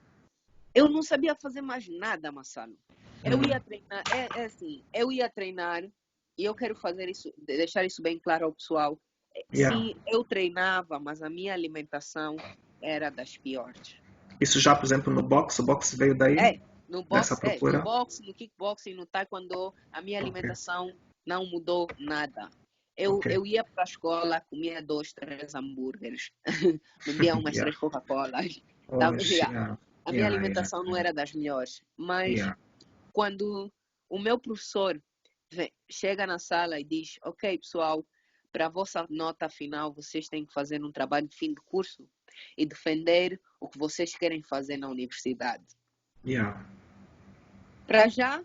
Speaker 2: eu não sabia fazer mais nada, Marcelo. Eu
Speaker 1: Hum,
Speaker 2: ia treinar, é assim, eu ia treinar e eu quero fazer isso, deixar isso bem claro ao pessoal.
Speaker 1: yeah.
Speaker 2: Sim, eu treinava, mas a minha alimentação era das piores.
Speaker 1: Isso já, por exemplo, no boxe, o boxe veio daí,
Speaker 2: É, no
Speaker 1: dessa
Speaker 2: boxe, no
Speaker 1: procura?
Speaker 2: boxe, no kickboxing, no taekwondo, a minha
Speaker 1: Ok,
Speaker 2: alimentação não mudou nada. Eu,
Speaker 1: ok.
Speaker 2: eu ia para a escola, comia 2, 3 hambúrgueres, bebia umas
Speaker 1: Yeah.
Speaker 2: 3 Coca-Colas.
Speaker 1: Pois,
Speaker 2: Yeah.
Speaker 1: yeah.
Speaker 2: A minha
Speaker 1: Yeah, yeah,
Speaker 2: alimentação não era das melhores, mas
Speaker 1: yeah.
Speaker 2: quando o meu professor chega na sala e diz: Ok, pessoal, para a vossa nota final, vocês têm que fazer um trabalho de fim de curso e defender o que vocês querem fazer na universidade.
Speaker 1: Yeah.
Speaker 2: Para já,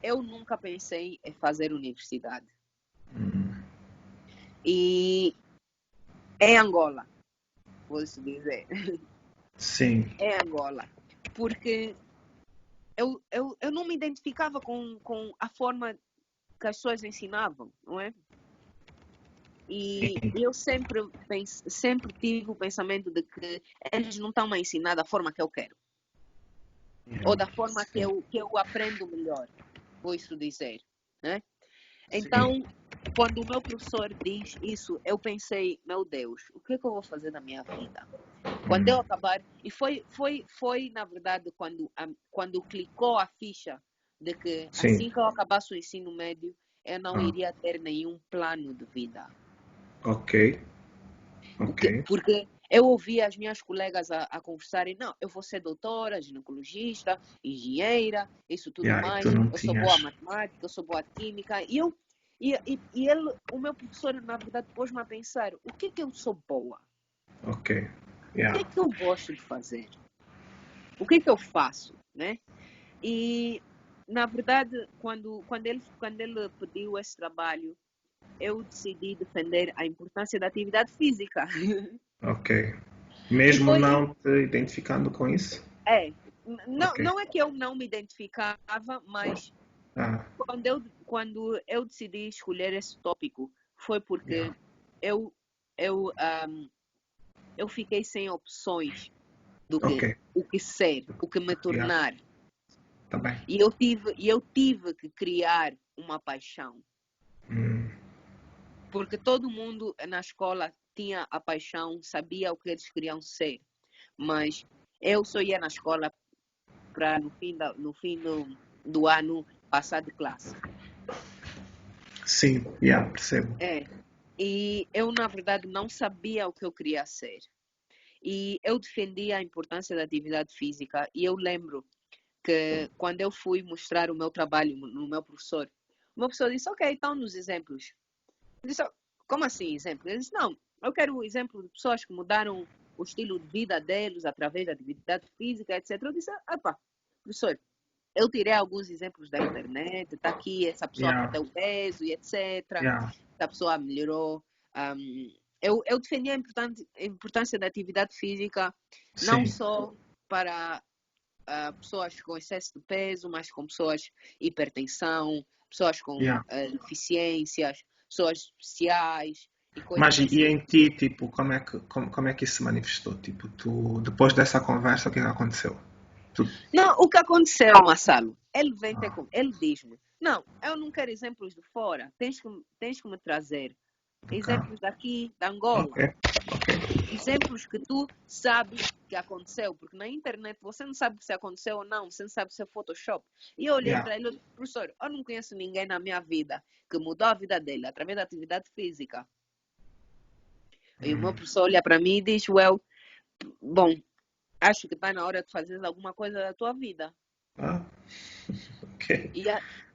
Speaker 2: eu nunca pensei em fazer universidade.
Speaker 1: Hum,
Speaker 2: E é Angola, vou-se dizer.
Speaker 1: sim,
Speaker 2: É Angola. Porque eu não me identificava com a forma que as pessoas ensinavam, não é? E
Speaker 1: sim.
Speaker 2: eu sempre tive o pensamento de que eles não estão a ensinar da forma que eu quero. Ou
Speaker 1: Yeah.
Speaker 2: da forma que
Speaker 1: Sim,
Speaker 2: eu aprendo melhor, vou isso dizer. Né?
Speaker 1: sim.
Speaker 2: Então, quando o meu professor diz isso, eu pensei, meu Deus, o que é que eu vou fazer na minha vida? Quando eu
Speaker 1: Hum,
Speaker 2: acabar, e foi na verdade, quando clicou a ficha de que
Speaker 1: sim.
Speaker 2: assim que eu acabasse o ensino médio, eu não
Speaker 1: Ah,
Speaker 2: iria ter nenhum plano de vida.
Speaker 1: ok, ok.
Speaker 2: Porque eu ouvia as minhas colegas a conversarem, não, eu vou ser doutora, ginecologista, engenheira, isso tudo
Speaker 1: Yeah, e tu
Speaker 2: mais,
Speaker 1: não
Speaker 2: eu sou boa
Speaker 1: tinhas.
Speaker 2: matemática, eu sou boa química, e ele, o meu professor, na verdade, pôs-me a pensar, o que é que eu sou boa?
Speaker 1: Ok,
Speaker 2: O que
Speaker 1: yeah.
Speaker 2: é que eu gosto de fazer? O que é que eu faço, né? E, na verdade, quando ele pediu esse trabalho, eu decidi defender a importância da atividade física.
Speaker 1: Ok.
Speaker 2: E
Speaker 1: Mesmo
Speaker 2: foi,
Speaker 1: não te identificando com isso?
Speaker 2: é, não,
Speaker 1: Ok.
Speaker 2: não é que eu não me identificava, mas
Speaker 1: Ah,
Speaker 2: quando eu decidi escolher esse tópico, foi
Speaker 1: yeah.
Speaker 2: porque eu, eu, um, eu fiquei sem opções do
Speaker 1: Ok,
Speaker 2: que o que ser, o que me
Speaker 1: yeah.
Speaker 2: tornar.
Speaker 1: Tá bem.
Speaker 2: E eu tive que criar uma paixão,
Speaker 1: Hum,
Speaker 2: porque todo mundo na escola tinha a paixão, sabia o que eles queriam ser, mas eu só ia na escola para no fim do ano passar de classe.
Speaker 1: sim, yeah, percebo.
Speaker 2: É. E eu, na verdade, não sabia o que eu queria ser. E eu defendia a importância da atividade física. E eu lembro que quando eu fui mostrar o meu trabalho no meu professor, o meu professor disse: Ok, então nos exemplos. Eu disse: Como assim exemplos? Ele disse: Não, eu quero um exemplo de pessoas que mudaram o estilo de vida deles através da atividade física, etc. Eu disse: Opa, professor, eu tirei alguns exemplos da internet, está aqui, essa pessoa
Speaker 1: Yeah,
Speaker 2: perdeu peso e etc.
Speaker 1: yeah.
Speaker 2: Essa pessoa melhorou. Eu defendi a importância da atividade física, não
Speaker 1: Sim,
Speaker 2: só para pessoas com excesso de peso, mas com pessoas hipertensão, pessoas com
Speaker 1: yeah.
Speaker 2: deficiências, pessoas especiais e
Speaker 1: Mas
Speaker 2: coisas
Speaker 1: e
Speaker 2: assim.
Speaker 1: em ti, tipo, como é que isso se manifestou? Tipo, tu, depois dessa conversa, o que é que aconteceu? Tu,
Speaker 2: Não, o que aconteceu, Marcelo? Ele vem ter
Speaker 1: ah,
Speaker 2: com, ele diz-me, não, eu não quero exemplos de fora, tens que me trazer
Speaker 1: do cá.
Speaker 2: exemplos daqui, da
Speaker 1: Ok,
Speaker 2: Angola,
Speaker 1: ok.
Speaker 2: exemplos que tu sabes que aconteceu, porque na internet você não sabe se aconteceu ou não, você não sabe se é Photoshop. E eu olhei
Speaker 1: Yeah.
Speaker 2: para ele e disse, professor, eu não conheço ninguém na minha vida que mudou a vida dele através da atividade física. E o meu
Speaker 1: Hum,
Speaker 2: professor olha para mim e diz, well, Bom, acho que está na hora de fazer alguma coisa da tua vida.
Speaker 1: Ah, ok.
Speaker 2: E,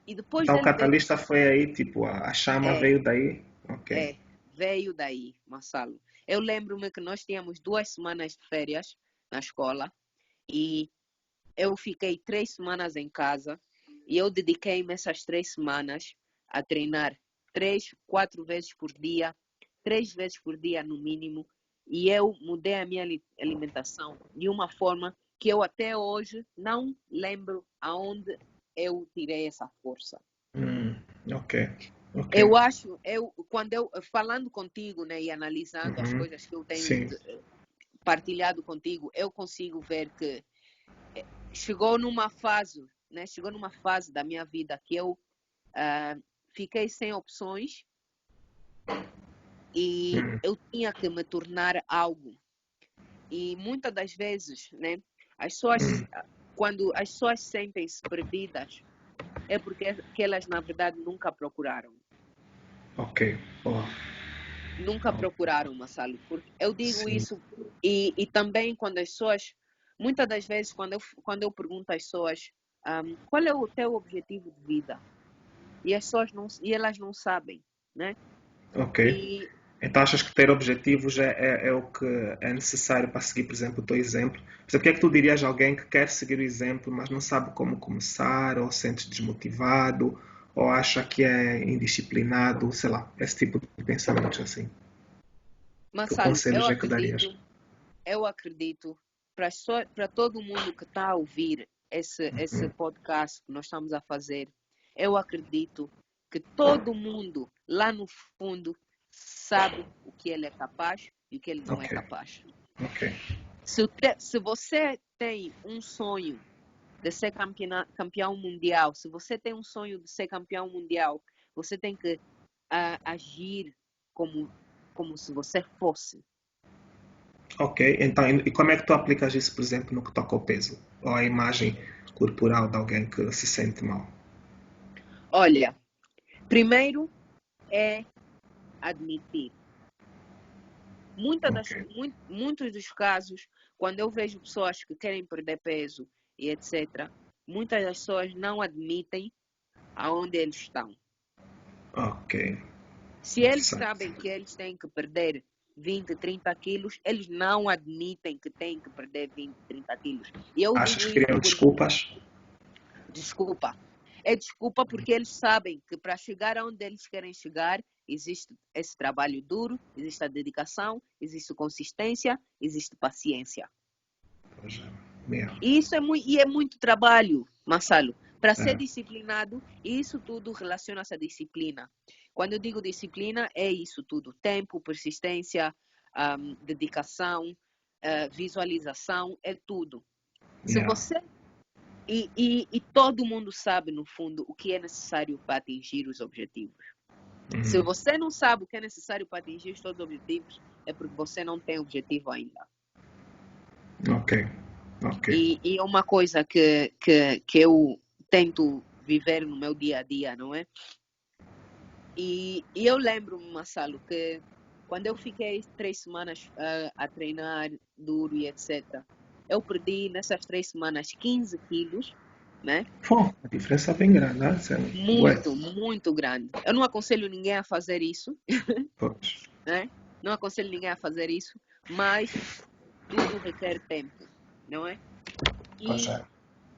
Speaker 2: e depois
Speaker 1: Então o
Speaker 2: dele ter
Speaker 1: catalista foi aí, tipo, a chama
Speaker 2: é,
Speaker 1: veio daí? Ok.
Speaker 2: veio daí, Marcelo. Eu lembro-me que nós tínhamos 2 semanas de férias na escola e eu fiquei 3 semanas em casa e eu dediquei-me essas 3 semanas a treinar 3, 4 vezes por dia, 3 vezes por dia no mínimo, e eu mudei a minha alimentação de uma forma que eu até hoje não lembro aonde eu tirei essa força.
Speaker 1: Hum, ok. Ok.
Speaker 2: Eu acho, quando eu falando contigo, né, e analisando as
Speaker 1: Uhum.
Speaker 2: coisas que eu tenho
Speaker 1: Sim.
Speaker 2: partilhado contigo, eu consigo ver que chegou numa fase, né? Chegou numa fase da minha vida que eu fiquei sem opções e
Speaker 1: Hum,
Speaker 2: eu tinha que me tornar algo. E muitas das vezes, né? As pessoas,
Speaker 1: hum,
Speaker 2: quando as pessoas sentem-se perdidas, é porque que elas na verdade nunca procuraram.
Speaker 1: ok. Boa.
Speaker 2: Nunca procuraram, Massalo. Porque eu digo
Speaker 1: Sim.
Speaker 2: isso e também quando as pessoas, muitas das vezes quando eu pergunto às pessoas qual é o teu objetivo de vida? E as pessoas não, e elas não sabem, né?
Speaker 1: Ok.
Speaker 2: E,
Speaker 1: Então achas que ter objetivos é o que é necessário para seguir, por exemplo, o teu exemplo? Por exemplo, o que é que tu dirias a alguém que quer seguir o exemplo, mas não sabe como começar, ou sente desmotivado, ou acha que é indisciplinado, sei lá, esse tipo de pensamentos assim? Que
Speaker 2: Massalo,
Speaker 1: conselhos é que darias?
Speaker 2: eu acredito para todo mundo que está a ouvir esse
Speaker 1: Uhum.
Speaker 2: podcast que nós estamos a fazer, eu acredito que todo mundo lá no fundo sabe o que ele é capaz e o que ele não é
Speaker 1: Ok,
Speaker 2: capaz.
Speaker 1: ok.
Speaker 2: Se você tem um sonho de ser campeão mundial, se você tem um sonho de ser campeão mundial, você tem que agir como, como se você fosse.
Speaker 1: Ok, então, e como é que tu aplicas isso, por exemplo, no que toca ao peso? Ou à imagem corporal de alguém que se sente mal?
Speaker 2: Olha, primeiro é admitir.
Speaker 1: Ok.
Speaker 2: Muitos dos casos, quando eu vejo pessoas que querem perder peso e etc., muitas das pessoas não admitem aonde eles estão.
Speaker 1: Ok,
Speaker 2: Se eles
Speaker 1: certo.
Speaker 2: sabem que eles têm que perder 20, 30 quilos, eles não admitem que têm que perder 20, 30 quilos. E eu
Speaker 1: Achas
Speaker 2: digo
Speaker 1: que
Speaker 2: isso
Speaker 1: criam
Speaker 2: por
Speaker 1: desculpas?
Speaker 2: desculpa. É desculpa porque eles sabem que para chegar aonde eles querem chegar, existe esse trabalho duro, existe a dedicação, existe consistência, existe paciência.
Speaker 1: Pois é, mesmo.
Speaker 2: E isso é muito trabalho, Marcelo. Para ser
Speaker 1: É,
Speaker 2: disciplinado, isso tudo relaciona-se à disciplina. Quando eu digo disciplina, é isso tudo: tempo, persistência, dedicação, visualização, é tudo. Se
Speaker 1: yeah.
Speaker 2: você e todo mundo sabe, no fundo, o que é necessário para atingir os objetivos. Se
Speaker 1: Uhum.
Speaker 2: você não sabe o que é necessário para atingir os seus objetivos, é porque você não tem objetivo ainda.
Speaker 1: Ok, ok.
Speaker 2: E é uma coisa que eu tento viver no meu dia a dia, não é? E eu lembro-me, Marcelo, que quando eu fiquei 3 semanas a treinar duro e etc., eu perdi nessas 3 semanas 15 quilos, né?
Speaker 1: Pô, a diferença é bem grande, né? Isso é bué.
Speaker 2: Muito, muito grande. Eu não aconselho ninguém a fazer isso,
Speaker 1: Pois,
Speaker 2: né? Não aconselho ninguém a fazer isso, mas tudo requer tempo, não é?
Speaker 1: pois
Speaker 2: E
Speaker 1: é.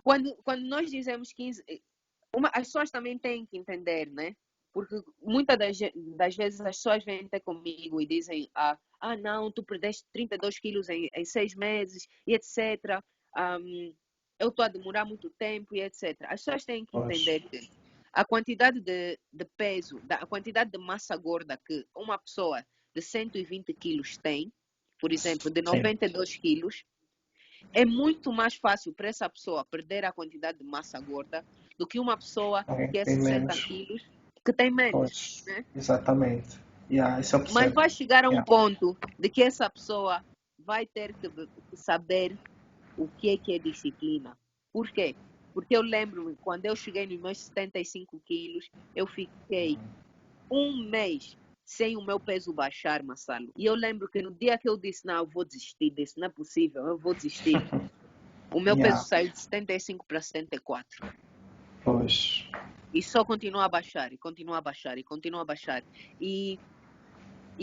Speaker 2: quando nós dizemos 15, as pessoas também têm que entender, né? Porque muitas das vezes as pessoas vêm até comigo e dizem: não, tu perdeste 32 quilos em 6 meses e etc. Eu estou a demorar muito tempo e etc. As pessoas têm que
Speaker 1: Pois,
Speaker 2: entender que a quantidade de peso, a quantidade de massa gorda que uma pessoa de 120 quilos tem, por exemplo, de
Speaker 1: sim.
Speaker 2: 92 quilos, é muito mais fácil para essa pessoa perder a quantidade de massa gorda do que uma pessoa
Speaker 1: Alguém
Speaker 2: que
Speaker 1: que
Speaker 2: é
Speaker 1: tem
Speaker 2: 60
Speaker 1: menos.
Speaker 2: quilos que tem menos,
Speaker 1: Pois,
Speaker 2: né?
Speaker 1: exatamente. Yeah, isso eu
Speaker 2: Mas
Speaker 1: percebo.
Speaker 2: vai chegar a um
Speaker 1: Yeah.
Speaker 2: ponto de que essa pessoa vai ter que saber o que é disciplina. Por quê? Porque eu lembro-me, quando eu cheguei nos meus 75 quilos, eu fiquei um mês sem o meu peso baixar, Marcelo. E eu lembro que no dia que eu disse, não, eu vou desistir disso, não é possível, eu vou desistir. O meu peso
Speaker 1: Yeah.
Speaker 2: saiu de 75 para 74.
Speaker 1: Pois.
Speaker 2: E só continua a baixar, e continua a baixar, e continua a baixar. E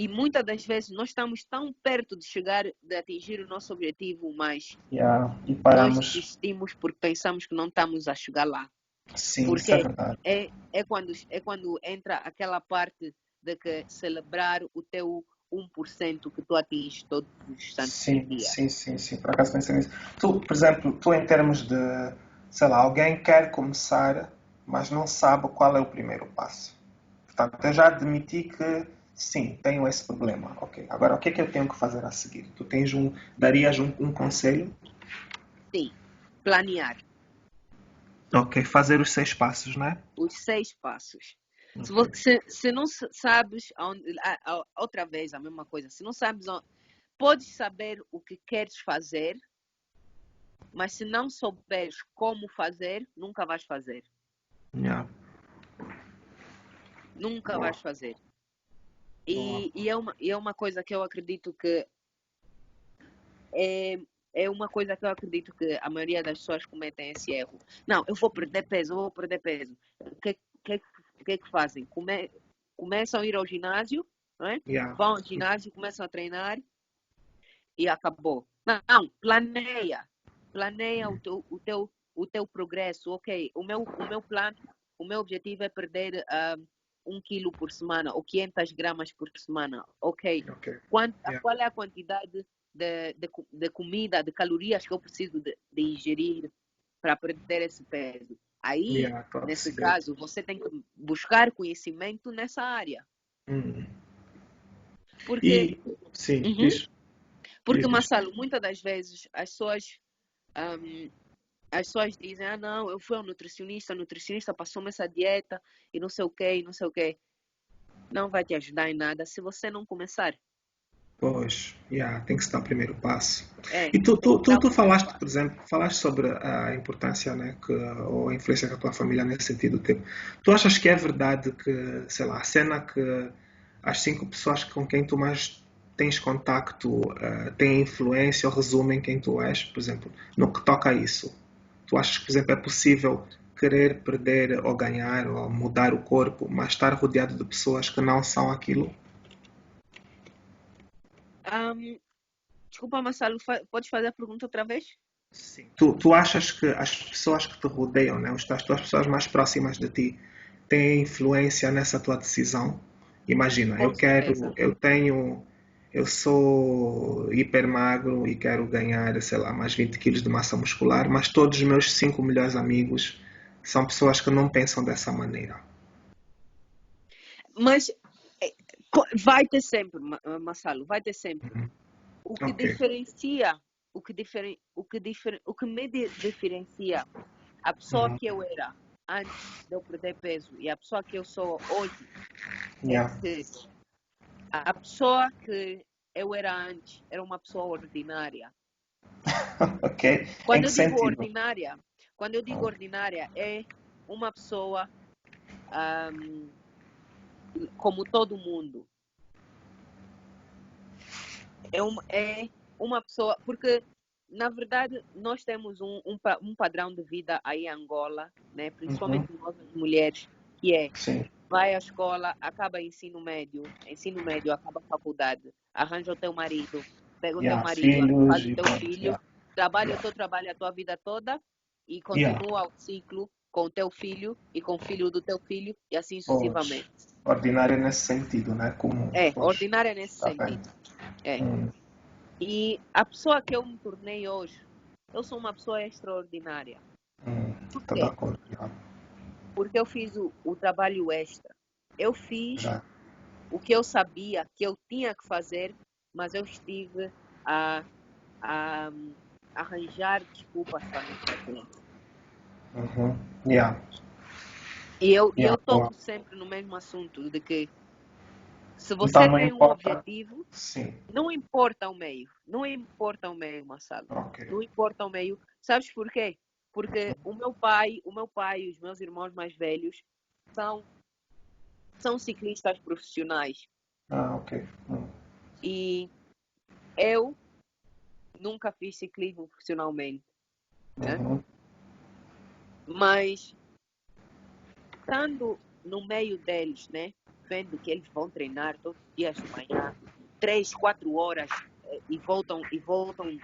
Speaker 2: muitas das vezes nós estamos tão perto de chegar, de atingir o nosso objetivo, mas
Speaker 1: Yeah. E
Speaker 2: nós
Speaker 1: paramos.
Speaker 2: desistimos porque pensamos que não estamos a chegar lá.
Speaker 1: Sim, isso é
Speaker 2: Porque
Speaker 1: verdade.
Speaker 2: é quando entra aquela parte de que celebrar o teu 1% que tu atinges todos os santos
Speaker 1: Sim,
Speaker 2: dias.
Speaker 1: sim, sim, sim. Por acaso pensei nisso. Tu, por exemplo, tu em termos de, sei lá, alguém quer começar, mas não sabe qual é o primeiro passo. Portanto, eu já admiti que sim, tenho esse problema. Ok. Agora, o que é que eu tenho que fazer a seguir? Tu darias um conselho?
Speaker 2: Sim, planear
Speaker 1: Ok, fazer os 6 passos, né?
Speaker 2: os 6 passos.
Speaker 1: Ok.
Speaker 2: Se não sabes, outra vez a mesma coisa, se não sabes, podes saber o que queres fazer, mas se não souberes como fazer, nunca vais fazer.
Speaker 1: Yeah.
Speaker 2: Nunca
Speaker 1: Boa,
Speaker 2: vais fazer.
Speaker 1: boa.
Speaker 2: E é uma coisa que eu acredito que é, é uma coisa que eu acredito que a maioria das pessoas cometem esse erro. Não, eu vou perder peso, eu vou perder peso. O que é que fazem? Começam a ir ao ginásio, não é?
Speaker 1: Yeah.
Speaker 2: Vão ao ginásio, começam a treinar e acabou. Não, planeia. Planeia o teu progresso. Ok, o meu plano, o meu objetivo é perder 1 quilo por semana ou 500 gramas por semana. Ok,
Speaker 1: Ok. Yeah.
Speaker 2: qual é a quantidade de comida, de calorias que eu preciso de ingerir para perder esse peso? Aí,
Speaker 1: Yeah, estou a
Speaker 2: nesse
Speaker 1: perceber.
Speaker 2: caso, você tem que buscar conhecimento nessa área.
Speaker 1: Hum.
Speaker 2: Porque,
Speaker 1: E, sim,
Speaker 2: uhum,
Speaker 1: diz,
Speaker 2: porque,
Speaker 1: diz, diz.
Speaker 2: Marcelo, muitas das vezes ahm, as pessoas dizem, ah, não, eu fui ao nutricionista, o nutricionista passou-me essa dieta e não sei o quê, e não sei o quê. Não vai te ajudar em nada se você não começar.
Speaker 1: Pois, yeah, tem que se dar o primeiro passo.
Speaker 2: É,
Speaker 1: E tu,
Speaker 2: tem
Speaker 1: tu,
Speaker 2: que dar
Speaker 1: tu,
Speaker 2: o
Speaker 1: tu
Speaker 2: primeiro
Speaker 1: falaste,
Speaker 2: passo.
Speaker 1: por exemplo, falaste sobre a importância, né, ou a influência da tua família nesse sentido. Tipo, tu achas que é verdade que, sei lá, a cena que as 5 pessoas com quem tu mais tens contacto têm influência ou resumem quem tu és, por exemplo, no que toca a isso? Tu achas que, por exemplo, é possível querer perder ou ganhar ou mudar o corpo, mas estar rodeado de pessoas que não são aquilo?
Speaker 2: Ahm, Desculpa, Marcelo, podes fazer a pergunta outra vez?
Speaker 1: Sim. Tu achas que as pessoas que te rodeiam, né, as tuas pessoas mais próximas de ti, têm influência nessa tua decisão? Imagina,
Speaker 2: Com certeza.
Speaker 1: eu sou hiper magro e quero ganhar, sei lá, mais 20 quilos de massa muscular, mas todos os meus 5 melhores amigos são pessoas que não pensam dessa maneira.
Speaker 2: Mas vai ter sempre, Marcelo, vai ter sempre.
Speaker 1: Uhum.
Speaker 2: O que
Speaker 1: Ok,
Speaker 2: diferencia, o que me diferencia a pessoa
Speaker 1: uhum.
Speaker 2: que eu era antes de eu perder peso e a pessoa que eu sou hoje é
Speaker 1: Yeah.
Speaker 2: que a pessoa que eu era antes era uma pessoa ordinária.
Speaker 1: Ok, em
Speaker 2: Quando
Speaker 1: que
Speaker 2: eu digo
Speaker 1: sentido?
Speaker 2: ordinária, quando eu digo ordinária é uma pessoa ahm, como todo mundo. É uma pessoa, porque na verdade nós temos um padrão de vida aí em Angola, né?
Speaker 1: Uhum.
Speaker 2: Principalmente nós as mulheres, que é
Speaker 1: Sim.
Speaker 2: vai à escola, acaba ensino médio, acaba a faculdade, arranja o teu marido, pega o teu
Speaker 1: Yeah,
Speaker 2: marido,
Speaker 1: filhos
Speaker 2: faz o
Speaker 1: e
Speaker 2: teu
Speaker 1: pronto.
Speaker 2: filho,
Speaker 1: Yeah.
Speaker 2: trabalha o teu trabalho a tua vida toda e
Speaker 1: Yeah.
Speaker 2: continua o ciclo com o teu filho e com o filho do teu filho e assim
Speaker 1: Pois,
Speaker 2: sucessivamente.
Speaker 1: ordinária nesse sentido, né? Comum,
Speaker 2: É,
Speaker 1: pois,
Speaker 2: ordinária nesse
Speaker 1: está bem.
Speaker 2: sentido. É.
Speaker 1: Hum,
Speaker 2: E a pessoa que eu me tornei hoje, eu sou uma pessoa extraordinária. Por
Speaker 1: estou de
Speaker 2: quê?
Speaker 1: acordo, yeah.
Speaker 2: Porque eu fiz o trabalho extra. Eu fiz
Speaker 1: Já.
Speaker 2: o que eu sabia que eu tinha que fazer, mas eu estive a, a arranjar desculpas para não fazer.
Speaker 1: Uhum. Yeah,
Speaker 2: E
Speaker 1: yeah,
Speaker 2: eu
Speaker 1: boa.
Speaker 2: toco sempre no mesmo assunto, de que se
Speaker 1: Então
Speaker 2: você
Speaker 1: não
Speaker 2: tem um
Speaker 1: importa.
Speaker 2: objetivo,
Speaker 1: Sim,
Speaker 2: não importa o meio. Não importa o meio, Marcelo.
Speaker 1: ok.
Speaker 2: Não importa o meio. Sabes por quê? Porque o meu pai e os meus irmãos mais velhos são, são ciclistas profissionais.
Speaker 1: Ah, ok.
Speaker 2: E eu nunca fiz ciclismo profissionalmente, né?
Speaker 1: Uhum.
Speaker 2: Mas estando no meio deles, né? Vendo que eles vão treinar todos os dias de manhã, 3, 4 horas, e voltam em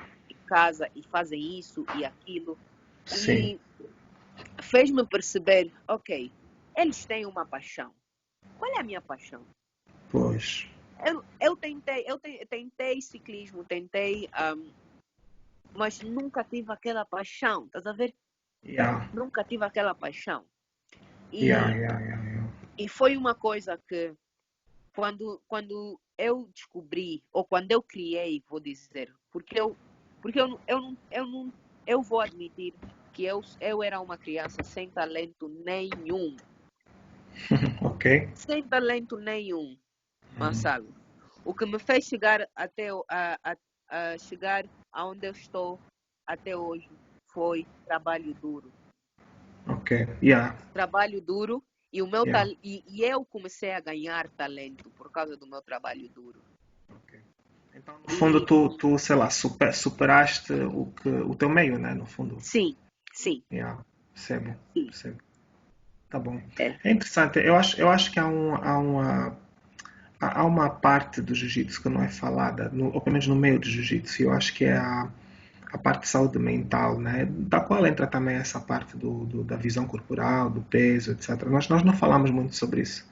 Speaker 2: casa e fazem isso e aquilo.
Speaker 1: Sim,
Speaker 2: E fez-me perceber, ok, eles têm uma paixão. Qual é a minha paixão?
Speaker 1: pois.
Speaker 2: Eu tentei ciclismo, tentei, mas nunca tive aquela paixão, estás a ver?
Speaker 1: Yeah,
Speaker 2: Nunca tive aquela paixão.
Speaker 1: yeah,
Speaker 2: E,
Speaker 1: yeah, yeah, yeah.
Speaker 2: e foi uma coisa que, quando eu descobri, ou quando eu criei, vou dizer, porque eu vou admitir que eu era uma criança sem talento nenhum,
Speaker 1: Ok.
Speaker 2: sem talento nenhum,
Speaker 1: Uhum.
Speaker 2: Marcelo. O que me fez chegar a chegar aonde eu estou até hoje foi trabalho duro.
Speaker 1: Ok. Yeah,
Speaker 2: Trabalho duro e,
Speaker 1: yeah.
Speaker 2: e eu comecei a ganhar talento por causa do meu trabalho duro.
Speaker 1: Ok. Então, no fundo,
Speaker 2: E
Speaker 1: tu sei lá, superaste o teu meio, né? No fundo.
Speaker 2: sim, sim,
Speaker 1: Yeah. Percebo,
Speaker 2: sim.
Speaker 1: percebo. Tá bom.
Speaker 2: É.
Speaker 1: É interessante. Eu acho que há uma parte do jiu-jitsu que não é falada, ou pelo menos no meio do jiu-jitsu. Eu acho que é a parte de saúde mental, né? Da qual entra também essa parte da visão corporal, do peso, etc. Nós não falamos muito sobre isso.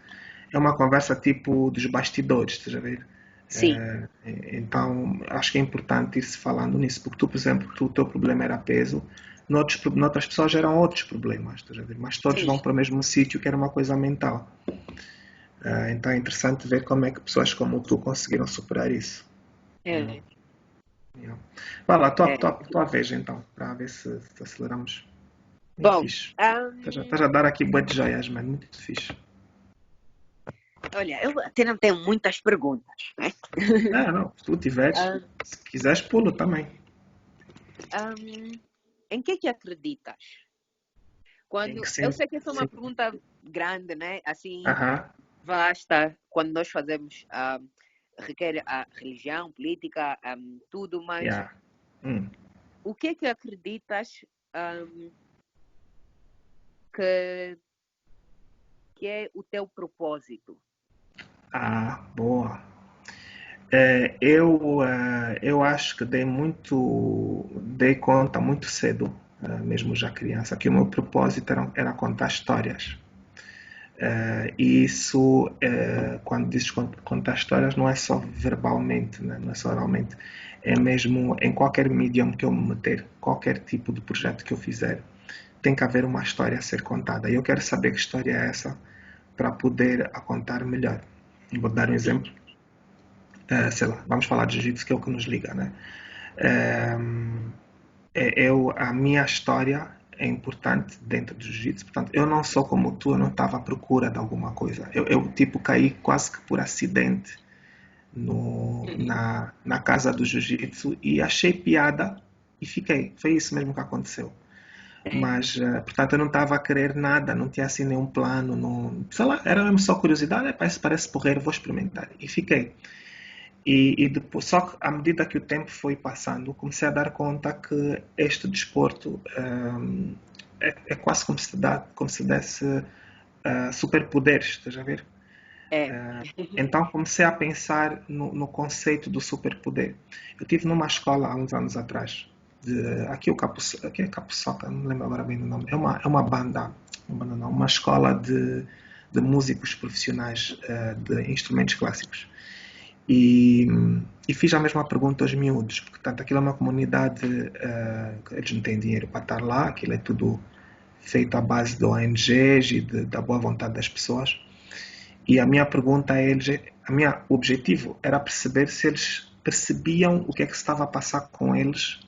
Speaker 1: É uma conversa tipo dos bastidores, estás a ver?
Speaker 2: Sim,
Speaker 1: Então, acho que é importante ir-se falando nisso, porque tu, por exemplo, o teu problema era peso, noutras pessoas eram outros problemas, estás a ver? Mas todos
Speaker 2: sim.
Speaker 1: vão para o mesmo sítio, que era uma coisa mental. Então é interessante ver como é que pessoas como tu conseguiram superar isso. Yeah,
Speaker 2: É,
Speaker 1: yeah. Vai lá,
Speaker 2: é.
Speaker 1: tua vez então, para ver se aceleramos. Muito
Speaker 2: Bom,
Speaker 1: fixe. Estás a dar aqui bué de joias, mano. Muito fixe.
Speaker 2: olha, eu até não tenho muitas perguntas, né?
Speaker 1: Não, não, se tu tiveres,
Speaker 2: Ahn,
Speaker 1: se quiseres, pulo também.
Speaker 2: em que acreditas?
Speaker 1: Em que
Speaker 2: Eu
Speaker 1: sentido?
Speaker 2: sei que essa é uma
Speaker 1: Sim.
Speaker 2: pergunta grande, né? Assim,
Speaker 1: Aham.
Speaker 2: vasta, quando nós fazemos, requer a religião, política, tudo, mas
Speaker 1: Yeah. Hum.
Speaker 2: o que acreditas, ahm, que, que é o teu propósito?
Speaker 1: Boa. Eu acho que dei conta muito cedo, mesmo já criança, que o meu propósito era contar histórias. E isso, quando dizes contar histórias, não é só verbalmente, né? Não é só oralmente, é mesmo em qualquer medium que eu me meter, qualquer tipo de projeto que eu fizer, tem que haver uma história a ser contada. E eu quero saber que história é essa para poder a contar melhor. Vou dar um
Speaker 2: Sim,
Speaker 1: exemplo. Sei lá, vamos falar de jiu-jitsu, que é o que nos liga, né? A minha história é importante dentro do jiu-jitsu. Portanto, eu não sou como tu, eu não estava à procura de alguma coisa. Eu tipo, caí quase que por acidente na casa do jiu-jitsu e achei piada e fiquei. Foi isso mesmo que aconteceu.
Speaker 2: é,
Speaker 1: Mas, portanto, eu não estava a querer nada, não tinha assim nenhum plano, não, sei lá, era mesmo só curiosidade, parece porreiro, vou experimentar. E fiquei. E depois, só que à medida que o tempo foi passando, comecei a dar conta que este desporto é quase como se desse superpoderes, estás a ver?
Speaker 2: é.
Speaker 1: Então comecei a pensar no conceito do superpoder. Eu tive numa escola há uns anos atrás, aqui é Capuçoca, não me lembro agora bem do nome. É uma banda, não, uma escola de músicos profissionais de instrumentos clássicos. E, e fiz a mesma pergunta aos miúdos, porque tanto aquilo é uma comunidade, eles não têm dinheiro para estar lá, aquilo é tudo feito à base de ONGs e da boa vontade das pessoas. E a minha pergunta a eles, o objetivo era perceber se eles percebiam o que é que se estava a passar com eles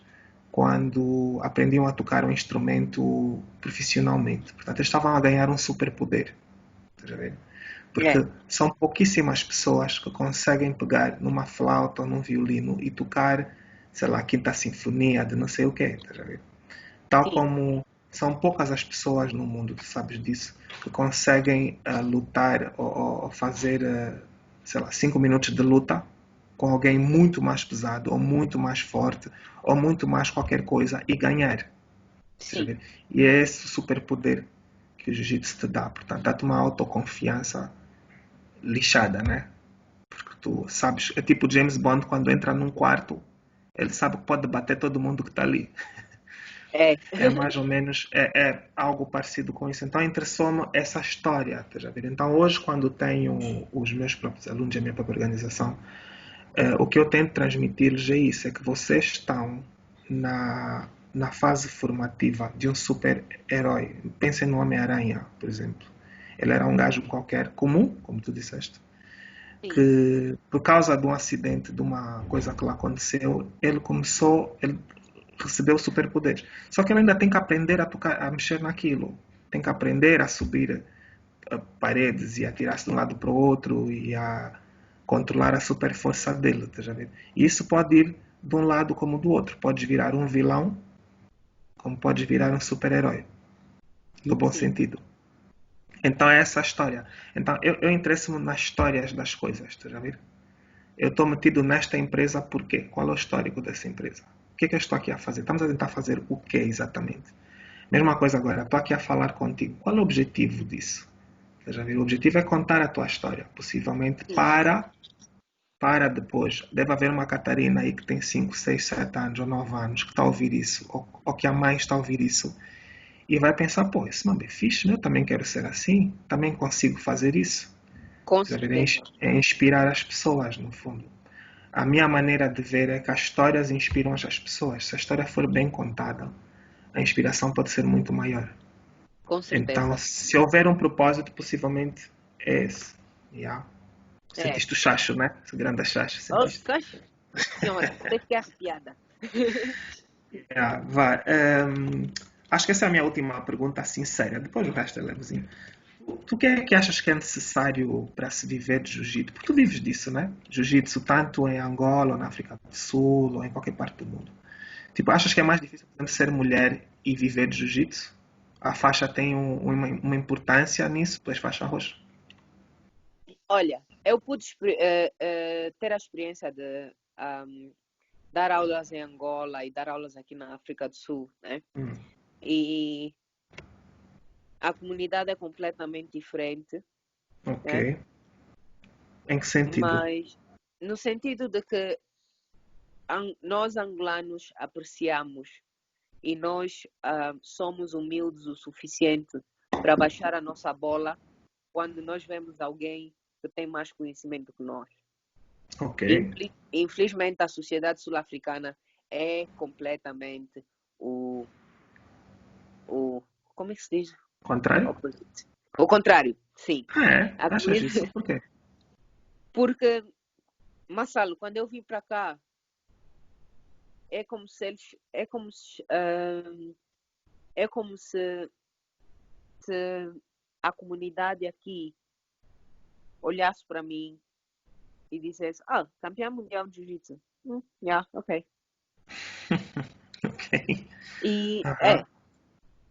Speaker 1: quando aprendiam a tocar um instrumento profissionalmente. Portanto, eles estavam a ganhar um superpoder. Estás a ver?
Speaker 2: É,
Speaker 1: Porque são pouquíssimas pessoas que conseguem pegar numa flauta ou num violino e tocar, sei lá, a Quinta Sinfonia de não sei o quê. Estás a ver? Tal
Speaker 2: sim,
Speaker 1: como são poucas as pessoas no mundo, tu sabes disso, que conseguem lutar ou fazer sei lá, 5 minutos de luta com alguém muito mais pesado, ou muito mais forte, ou muito mais qualquer coisa, e ganhar.
Speaker 2: Sim,
Speaker 1: E é esse o superpoder que o jiu-jitsu te dá. Portanto, dá-te uma autoconfiança lixada, né? Porque tu sabes, é tipo James Bond quando entra num quarto, ele sabe que pode bater todo mundo que está ali.
Speaker 2: é.
Speaker 1: É mais ou menos algo parecido com isso. Então interessou-me essa história. Tá, já ver? Então hoje, quando tenho os meus próprios alunos e a minha própria organização, o que eu tento transmitir-lhes é isso, é que vocês estão na fase formativa de um super-herói. Pensem no Homem-Aranha, por exemplo. Ele era um gajo qualquer comum, como tu disseste,
Speaker 2: Sim,
Speaker 1: que por causa de um acidente, de uma coisa que lá aconteceu, ele recebeu superpoderes. Só que ele ainda tem que aprender a tocar, a mexer naquilo. Tem que aprender a subir paredes e a tirar-se de um lado para o outro e a controlar a super força dele. Tá, já vendo? E isso pode ir de um lado como do outro. Pode virar um vilão, como pode virar um super-herói. No bom
Speaker 2: sim,
Speaker 1: sentido. Então é essa a história. Então eu interesso-me nas histórias das coisas. Tá, já viram? Eu estou metido nesta empresa por quê? Qual é o histórico dessa empresa? O que é que eu estou aqui a fazer? Estamos a tentar fazer o que exatamente? Mesma coisa agora, estou aqui a falar contigo. Qual é o objetivo disso? Já viu? O objetivo é contar a tua história, possivelmente
Speaker 2: sim.
Speaker 1: para depois. Deve haver uma Catarina aí que tem 5, 6, 7 anos ou 9 anos que está a ouvir isso, ou que a mãe está a ouvir isso, e vai pensar, pô, esse nome é fixe, né? Eu também quero ser assim, também consigo fazer isso.
Speaker 2: Com
Speaker 1: Já viu?
Speaker 2: certeza.
Speaker 1: É inspirar as pessoas, no fundo. A minha maneira de ver é que as histórias inspiram as pessoas. Se a história for bem contada, a inspiração pode ser muito maior.
Speaker 2: Com
Speaker 1: Então,
Speaker 2: certeza.
Speaker 1: se houver um propósito, possivelmente é esse. Yeah.
Speaker 2: É.
Speaker 1: Sentiste o chacho, né? Esse grande chacho,
Speaker 2: Oh,
Speaker 1: sentiste?
Speaker 2: senhora, até fiquei arrepiada.
Speaker 1: Yeah, vai. Acho que essa é a minha última pergunta sincera. Depois o resto é levezinho. Tu que é que achas que é necessário para se viver de jiu-jitsu? Porque tu vives disso, né? Jiu-jitsu tanto em Angola, ou na África do Sul, ou em qualquer parte do mundo. Tipo, achas que é mais difícil, por exemplo, ser mulher e viver de jiu-jitsu? A faixa tem uma importância nisso? Tu és faixa roxa?
Speaker 2: Olha, eu pude ter a experiência de dar aulas em Angola e dar aulas aqui na África do Sul, né?
Speaker 1: Hum,
Speaker 2: E a comunidade é completamente diferente,
Speaker 1: ok.
Speaker 2: né?
Speaker 1: Em que sentido?
Speaker 2: Mas no sentido de que nós angolanos apreciamos e nós somos humildes o suficiente para baixar a nossa bola quando nós vemos alguém que tem mais conhecimento que nós.
Speaker 1: Ok.
Speaker 2: Infelizmente, a sociedade sul-africana é completamente o, o. Como é que se diz?
Speaker 1: Contrário?
Speaker 2: Opposite. O contrário, sim.
Speaker 1: Ah, é?
Speaker 2: A
Speaker 1: Achas
Speaker 2: comida...
Speaker 1: isso? Por quê?
Speaker 2: Porque, Massalo, quando eu vim para cá, é como se eles. É como se a comunidade aqui olhasse para mim e dissesse: Ah, campeão mundial de jiu-jitsu. Yeah, ok.
Speaker 1: Ok.
Speaker 2: E
Speaker 1: Aham.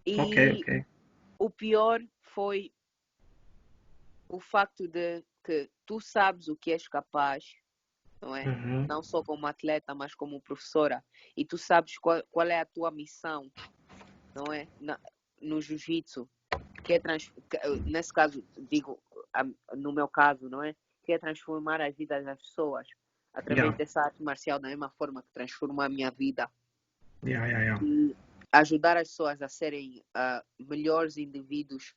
Speaker 1: Ok,
Speaker 2: E
Speaker 1: ok.
Speaker 2: o pior foi o facto de que tu sabes o que és capaz, não é?
Speaker 1: Uhum.
Speaker 2: Não só como atleta, mas como professora. E tu sabes qual é a tua missão, não é? No jiu-jitsu. Nesse caso, digo, no meu caso, não é? Que é transformar as vidas das pessoas através
Speaker 1: Yeah.
Speaker 2: dessa arte marcial da mesma forma que transformou a minha vida.
Speaker 1: Yeah, yeah, yeah.
Speaker 2: E ajudar as pessoas a serem melhores indivíduos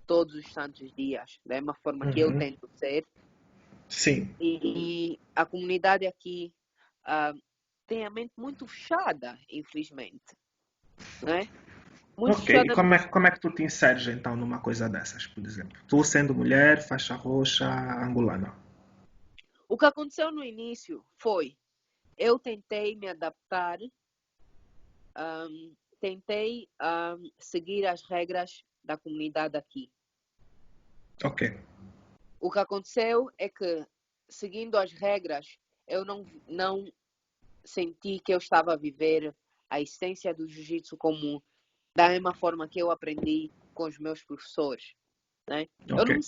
Speaker 2: todos os santos dias, da mesma forma que eu
Speaker 1: Uhum.
Speaker 2: tento ser.
Speaker 1: Sim.
Speaker 2: E a comunidade aqui ah, tem a mente muito fechada, infelizmente, não é? Muito
Speaker 1: Ok. E
Speaker 2: fechada.
Speaker 1: como é que tu te inseres então numa coisa dessas, por exemplo? Tu sendo mulher, faixa roxa, angolana.
Speaker 2: O que aconteceu no início foi, eu tentei me adaptar, tentei seguir as regras da comunidade aqui.
Speaker 1: Ok.
Speaker 2: O que aconteceu é que, seguindo as regras, eu não senti que eu estava a viver a essência do jiu-jitsu como da mesma forma que eu aprendi com os meus professores. né? Eu
Speaker 1: Ok.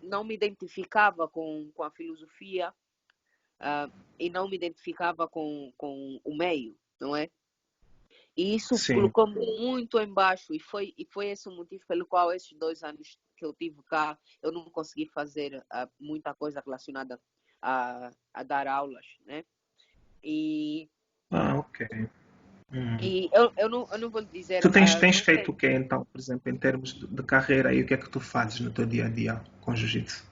Speaker 2: não me identificava com a filosofia, e não me identificava com o meio, não é? E isso
Speaker 1: Sim.
Speaker 2: colocou-me muito embaixo, e foi esse o motivo pelo qual esses 2 anos que eu tive cá, eu não consegui fazer muita coisa relacionada a dar aulas, né? E,
Speaker 1: Ok. Hum.
Speaker 2: eu não vou lhe dizer,
Speaker 1: Tu tens
Speaker 2: não
Speaker 1: feito
Speaker 2: sei,
Speaker 1: o quê, então, por exemplo, em termos de carreira, e o que é que tu fazes no teu dia a dia com jiu-jitsu?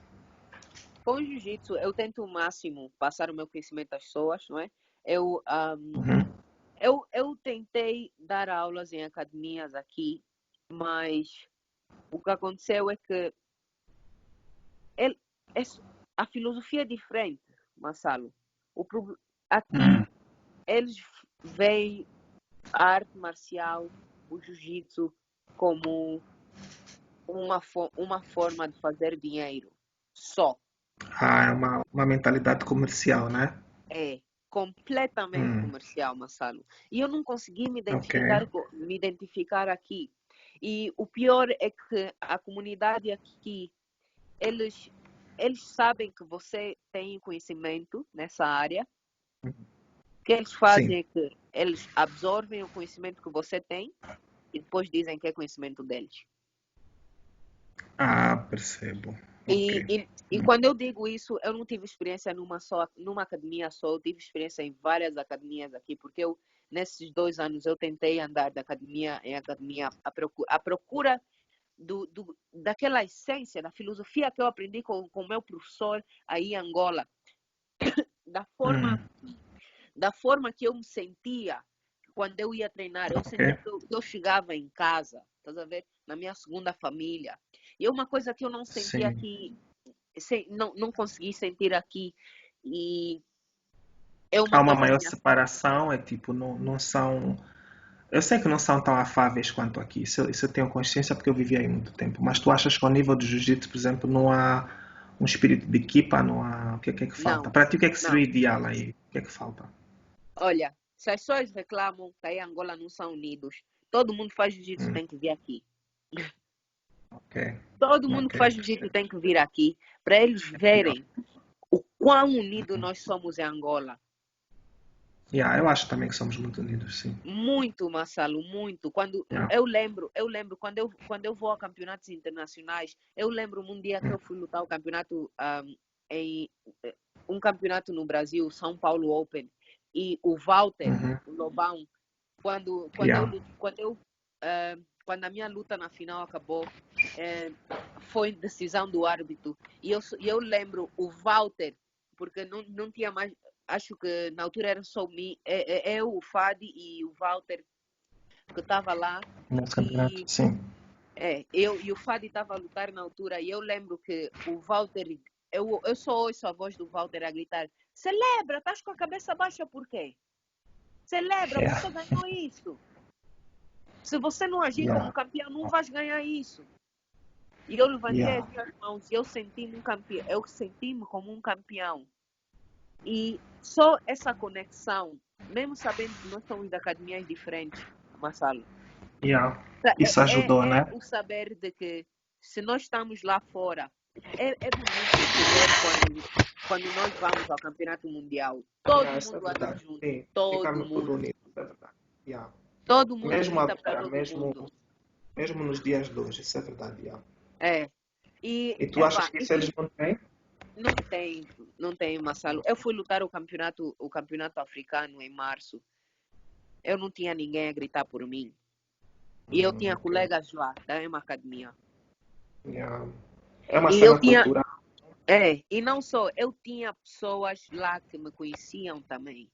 Speaker 2: com o jiu-jitsu eu tento o máximo passar o meu conhecimento às pessoas, não é? Eu, um,
Speaker 1: Uhum.
Speaker 2: eu tentei dar aulas em academias aqui, mas o que aconteceu é que ele, é, a filosofia é diferente, Marcelo. Aqui
Speaker 1: Hum.
Speaker 2: eles veem a arte marcial, o jiu-jitsu, como uma forma de fazer dinheiro só.
Speaker 1: Ah, é uma mentalidade comercial, né?
Speaker 2: É completamente
Speaker 1: Hum.
Speaker 2: comercial, Marcelo. E eu não consegui
Speaker 1: Ok.
Speaker 2: me identificar aqui. E o pior é que a comunidade aqui, eles, eles sabem que você tem conhecimento nessa área. O que eles
Speaker 1: Sim.
Speaker 2: fazem é que eles absorvem o conhecimento que você tem e depois dizem que é conhecimento deles.
Speaker 1: Ah, percebo. Ok.
Speaker 2: E quando eu digo isso, eu não tive experiência numa academia só, eu tive experiência em várias academias aqui, porque nesses 2 anos eu tentei andar de academia em academia à procura daquela essência, da filosofia que eu aprendi com o meu professor aí em Angola, da forma,
Speaker 1: Hum.
Speaker 2: da forma que eu me sentia quando eu ia treinar. Eu sentia
Speaker 1: Ok.
Speaker 2: que eu chegava em casa, estás a ver? Na minha segunda família. E é uma coisa que eu não sentia
Speaker 1: Sim.
Speaker 2: aqui, não consegui sentir aqui. E é uma
Speaker 1: Há uma
Speaker 2: coisa
Speaker 1: maior
Speaker 2: que
Speaker 1: separação, é tipo, não são. Eu sei que não são tão afáveis quanto aqui, isso eu tenho consciência porque eu vivi aí muito tempo. Mas tu achas que ao nível do jiu-jitsu, por exemplo, não há um espírito de equipa? Não há. O que é que falta?
Speaker 2: não,
Speaker 1: Para ti, o que é que seria o
Speaker 2: não.
Speaker 1: ideal aí? O que é que falta?
Speaker 2: Olha, se as pessoas reclamam que aí em Angola não são unidos, todo mundo que faz jiu-jitsu
Speaker 1: Hum.
Speaker 2: tem que vir aqui.
Speaker 1: Ok.
Speaker 2: Todo mundo
Speaker 1: Ok.
Speaker 2: que faz jiu-jitsu tem que vir aqui para eles verem o quão unido nós somos em Angola.
Speaker 1: Yeah, eu acho também que somos muito unidos, sim.
Speaker 2: Muito, Marcelo, muito. Quando
Speaker 1: Yeah.
Speaker 2: eu lembro quando eu vou a campeonatos internacionais, eu lembro um dia que
Speaker 1: Hum.
Speaker 2: eu fui lutar o campeonato em um campeonato no Brasil, São Paulo Open, e o Walter,
Speaker 1: Uhum.
Speaker 2: o Lobão,
Speaker 1: Yeah.
Speaker 2: quando a minha luta na final acabou, foi decisão do árbitro. E eu lembro o Walter, porque não tinha mais, acho que na altura era só eu, o Fadi e o Walter que estava lá.
Speaker 1: Nesse campeonato,
Speaker 2: E
Speaker 1: sim.
Speaker 2: eu e o Fadi estava a lutar na altura. E eu lembro que o Walter, eu só ouço a voz do Walter a gritar: celebra, estás com a cabeça baixa por quê? Celebra,
Speaker 1: Yeah.
Speaker 2: você ganhou isso. Se você não agir
Speaker 1: Yeah.
Speaker 2: como campeão, não vais ganhar isso. E eu levantei
Speaker 1: Yeah.
Speaker 2: as minhas mãos e eu senti-me um campeão. Eu senti-me como um campeão. E só essa conexão, mesmo sabendo que nós somos de academias diferentes, Marcelo,
Speaker 1: Yeah. Isso ajudou,
Speaker 2: é
Speaker 1: né?
Speaker 2: o saber de que se nós estamos lá fora, é bonito de ver quando nós vamos ao campeonato mundial.
Speaker 1: Yeah,
Speaker 2: Todo
Speaker 1: isso é
Speaker 2: mundo anda
Speaker 1: verdade.
Speaker 2: junto,
Speaker 1: Sim,
Speaker 2: todo
Speaker 1: ficamos tudo
Speaker 2: mundo.
Speaker 1: unidos, isso é verdade. Yeah.
Speaker 2: Todo mundo
Speaker 1: Mesmo
Speaker 2: grita para
Speaker 1: agora,
Speaker 2: todo mundo.
Speaker 1: mesmo nos dias de hoje, isso é verdade. Yeah.
Speaker 2: É. E,
Speaker 1: E tu achas
Speaker 2: epá,
Speaker 1: que isso eles não têm?
Speaker 2: não tem, Marcelo. Eu fui lutar o campeonato africano em março. Eu não tinha ninguém a gritar por mim. E eu tinha
Speaker 1: Ok.
Speaker 2: colegas lá da mesma academia.
Speaker 1: Yeah. É uma
Speaker 2: E eu
Speaker 1: cena
Speaker 2: tinha,
Speaker 1: cultural.
Speaker 2: e não só, eu tinha pessoas lá que me conheciam também.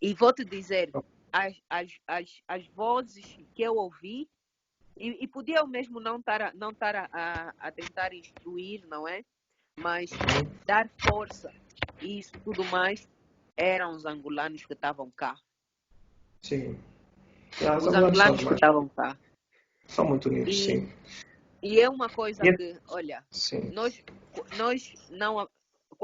Speaker 2: E vou te dizer, as vozes que eu ouvi, e podia eu mesmo não estar a tentar instruir, não é? Mas dar força e isso tudo mais, eram os angolanos que estavam cá.
Speaker 1: Sim. Yeah, os
Speaker 2: Os
Speaker 1: angolanos são os
Speaker 2: angolanos que
Speaker 1: mais.
Speaker 2: estavam cá.
Speaker 1: São muito unidos,
Speaker 2: E,
Speaker 1: sim.
Speaker 2: e é uma coisa
Speaker 1: E-
Speaker 2: que, olha,
Speaker 1: Sim.
Speaker 2: nós não.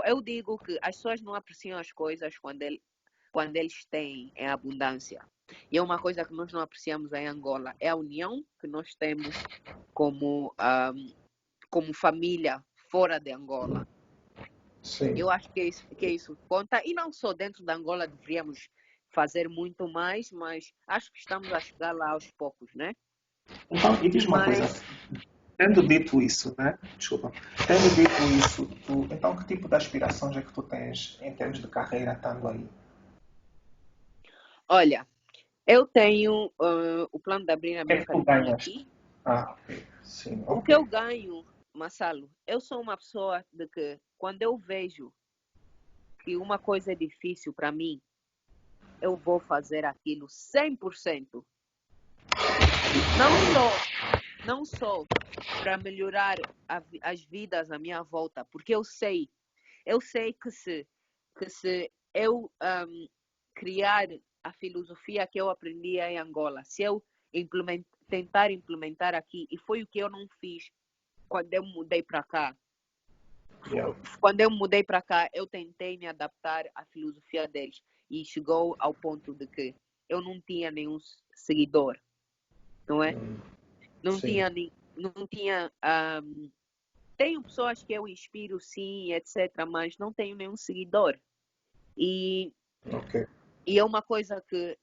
Speaker 2: Eu digo que as pessoas não apreciam as coisas quando eles têm em abundância. E é uma coisa que nós não apreciamos em Angola, é a união que nós temos como, como família fora de Angola.
Speaker 1: Sim.
Speaker 2: Eu acho que isso conta, e não só dentro da Angola deveríamos fazer muito mais, mas acho que estamos a chegar lá aos poucos, né?
Speaker 1: Então, e diz uma coisa,
Speaker 2: Mas,
Speaker 1: tendo dito isso, né? Desculpa. Tendo dito isso, então que tipo de aspirações é que tu tens em termos de carreira estando aí?
Speaker 2: olha, eu tenho o plano de abrir a
Speaker 1: O que é
Speaker 2: minha
Speaker 1: que tu
Speaker 2: academia
Speaker 1: ganhas?
Speaker 2: aqui.
Speaker 1: Ah, ok. Sim,
Speaker 2: O que
Speaker 1: ok.
Speaker 2: eu ganho, Marcelo, eu sou uma pessoa de que quando eu vejo que uma coisa é difícil para mim, eu vou fazer aquilo 100%. Não só para melhorar as vidas à minha volta, porque eu sei que se eu criar a filosofia que eu aprendi em Angola, se eu tentar implementar aqui, e foi o que eu não fiz quando eu mudei para cá.
Speaker 1: Yeah.
Speaker 2: Quando eu mudei para cá, eu tentei me adaptar à filosofia deles e chegou ao ponto de que eu não tinha nenhum seguidor, não é? Não
Speaker 1: Sim.
Speaker 2: tinha, não tinha. Tenho pessoas que eu inspiro, sim, etc., mas não tenho nenhum seguidor. E,
Speaker 1: Ok.
Speaker 2: e é uma coisa que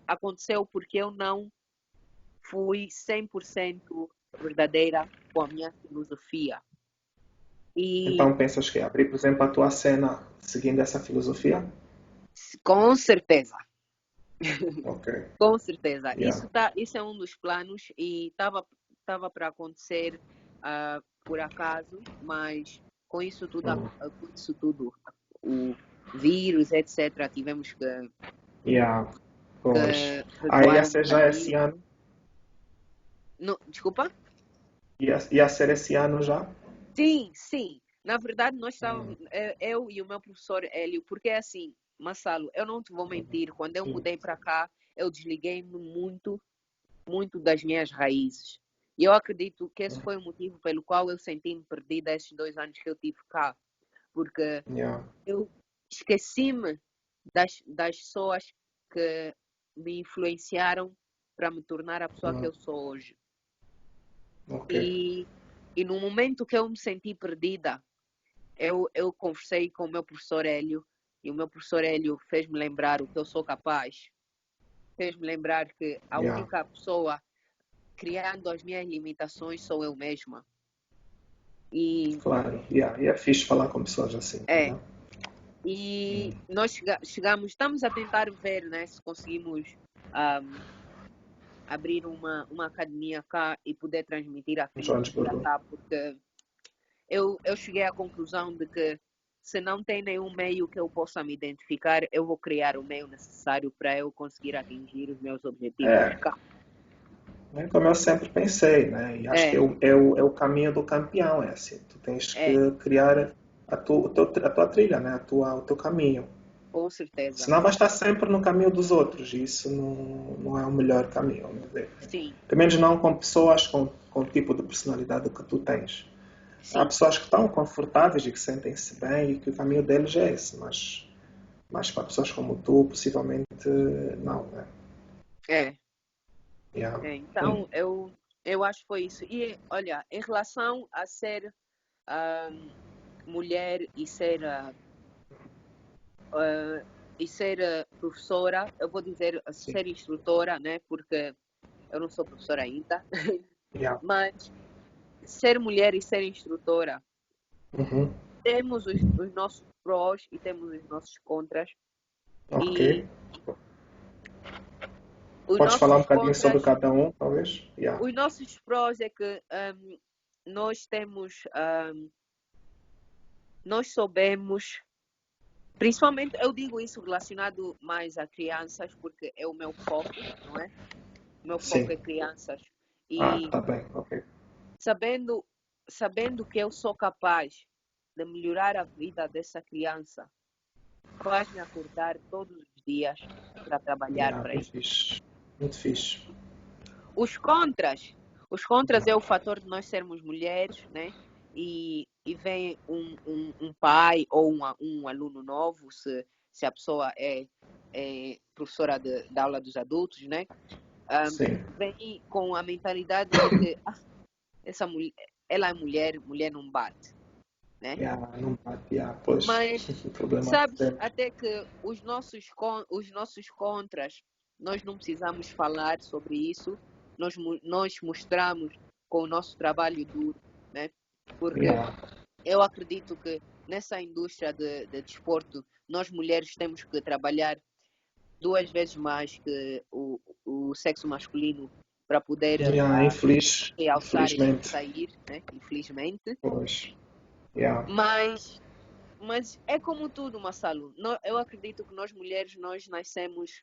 Speaker 2: aconteceu porque eu não fui 100% verdadeira com a minha filosofia. E
Speaker 1: Então pensas que abrir, por exemplo, a tua cena seguindo essa filosofia?
Speaker 2: com certeza,
Speaker 1: Ok.
Speaker 2: com certeza,
Speaker 1: Yeah.
Speaker 2: isso é um dos planos e estava para acontecer por acaso, mas
Speaker 1: Mm.
Speaker 2: com isso tudo, o vírus, etc., tivemos
Speaker 1: Yeah. Pois.
Speaker 2: que
Speaker 1: Aí ia
Speaker 2: recuar um
Speaker 1: ser já esse
Speaker 2: bocadinho.
Speaker 1: ano?
Speaker 2: Não, desculpa?
Speaker 1: Ia ser esse ano já?
Speaker 2: Sim, sim. Na verdade, nós
Speaker 1: Hum.
Speaker 2: estávamos, eu e o meu professor Hélio, porque é assim, Massalo, eu não te vou mentir, quando eu
Speaker 1: Sim.
Speaker 2: mudei para cá, eu desliguei-me muito, muito das minhas raízes. E eu acredito que esse foi o motivo pelo qual eu senti-me perdida esses 2 anos que eu tive cá, porque
Speaker 1: Yeah.
Speaker 2: eu esqueci-me das pessoas que me influenciaram para me tornar a pessoa que
Speaker 1: Mm.
Speaker 2: eu sou hoje.
Speaker 1: Ok.
Speaker 2: E, e no momento que eu me senti perdida, eu conversei com o meu professor Hélio e o meu professor Hélio fez-me lembrar o que eu sou capaz, fez-me lembrar que a
Speaker 1: Yeah.
Speaker 2: única pessoa criando as minhas limitações sou eu mesma. E
Speaker 1: Claro. Yeah. E é fixe falar com pessoas assim.
Speaker 2: é,
Speaker 1: Yeah.
Speaker 2: e
Speaker 1: Mm.
Speaker 2: nós chegamos, estamos a tentar ver, né, se conseguimos abrir uma academia cá e poder transmitir a filosofia
Speaker 1: Joanesburgo.
Speaker 2: cá, porque eu cheguei à conclusão de que se não tem nenhum meio que eu possa me identificar, eu vou criar o meio necessário para eu conseguir atingir os meus objetivos
Speaker 1: É,
Speaker 2: cá.
Speaker 1: né, como eu sempre pensei, né? E acho que
Speaker 2: É,
Speaker 1: é o caminho do campeão, é assim. Tu tens
Speaker 2: é,
Speaker 1: que criar a tua trilha, né? O teu caminho.
Speaker 2: com certeza.
Speaker 1: Senão vai estar sempre no caminho dos outros e isso não é o melhor caminho, ao meu ver.
Speaker 2: Sim,
Speaker 1: Pelo menos não com pessoas com o tipo de personalidade que tu tens. Há
Speaker 2: sim,
Speaker 1: pessoas que estão confortáveis e que sentem-se bem e que o caminho deles é esse, mas para pessoas como tu, possivelmente não, né?
Speaker 2: é.
Speaker 1: Yeah.
Speaker 2: Então, eu acho que foi isso. E, olha, em relação a ser ah, mulher e ser professora, eu vou dizer
Speaker 1: Sim.
Speaker 2: ser instrutora, né? Porque eu não sou professora ainda,
Speaker 1: Yeah.
Speaker 2: mas ser mulher e ser instrutora,
Speaker 1: Uhum.
Speaker 2: temos os nossos prós e temos os nossos contras.
Speaker 1: Ok.
Speaker 2: E os
Speaker 1: Podes falar um
Speaker 2: nossos
Speaker 1: bocadinho sobre
Speaker 2: contras,
Speaker 1: cada um, talvez? Yeah.
Speaker 2: os nossos prós é que nós nós soubemos, principalmente eu digo isso relacionado mais a crianças, porque é o meu foco, não é? O meu foco
Speaker 1: Sim.
Speaker 2: é crianças.
Speaker 1: Ah,
Speaker 2: E
Speaker 1: tá bem, ok.
Speaker 2: sabendo, sabendo que eu sou capaz de melhorar a vida dessa criança, faz-me acordar todos os dias para trabalhar
Speaker 1: Yeah,
Speaker 2: para
Speaker 1: muito
Speaker 2: isso.
Speaker 1: fixe. Muito fixe.
Speaker 2: Os contras, os contras
Speaker 1: Yeah.
Speaker 2: é o fator de nós sermos mulheres, né? E vem um pai ou um aluno novo, se a pessoa é é professora da aula dos adultos, né?
Speaker 1: Sim.
Speaker 2: Vem com a mentalidade de que essa mulher, ela é mulher, mulher não bate, né?
Speaker 1: Yeah, não bate, yeah, pois.
Speaker 2: Mas,
Speaker 1: O problema é
Speaker 2: sabes,
Speaker 1: sempre.
Speaker 2: até que os nossos contras, nós não precisamos falar sobre isso, nós mostramos com o nosso trabalho duro, né? Porque
Speaker 1: Yeah.
Speaker 2: eu acredito que nessa indústria de desporto, nós mulheres temos que trabalhar 2 vezes mais que o sexo masculino para poder
Speaker 1: Yeah,
Speaker 2: realçar e
Speaker 1: infelizmente.
Speaker 2: sair, né? Infelizmente.
Speaker 1: Pois. Yeah.
Speaker 2: Mas é como tudo, Marcelo. Eu acredito que nós mulheres, nós nascemos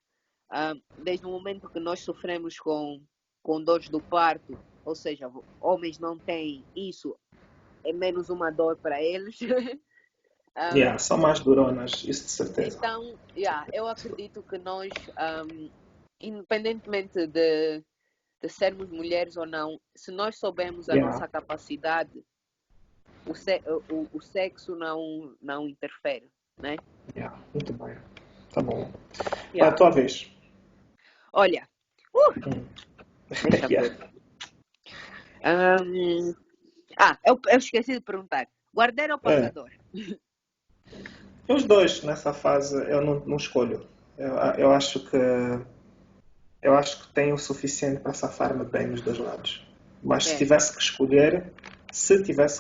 Speaker 2: desde o momento que nós sofremos com dores do parto, ou seja, homens não têm isso, é menos uma dor para eles.
Speaker 1: Yeah, são mais duronas, isso de certeza.
Speaker 2: Então, eu acredito que nós, independentemente de sermos mulheres ou não, se nós soubermos a
Speaker 1: Yeah.
Speaker 2: nossa capacidade, o sexo não interfere, né?
Speaker 1: Yeah, muito bem. Tá bom. Vai a
Speaker 2: Yeah.
Speaker 1: tua vez.
Speaker 2: Olha, deixa
Speaker 1: Yeah.
Speaker 2: ver. Eu esqueci de perguntar. Guardeiro ou passador?
Speaker 1: Os dois, nessa fase, eu não escolho. Eu acho que tenho o suficiente para safar-me bem nos dois lados. Mas
Speaker 2: É,
Speaker 1: se tivesse que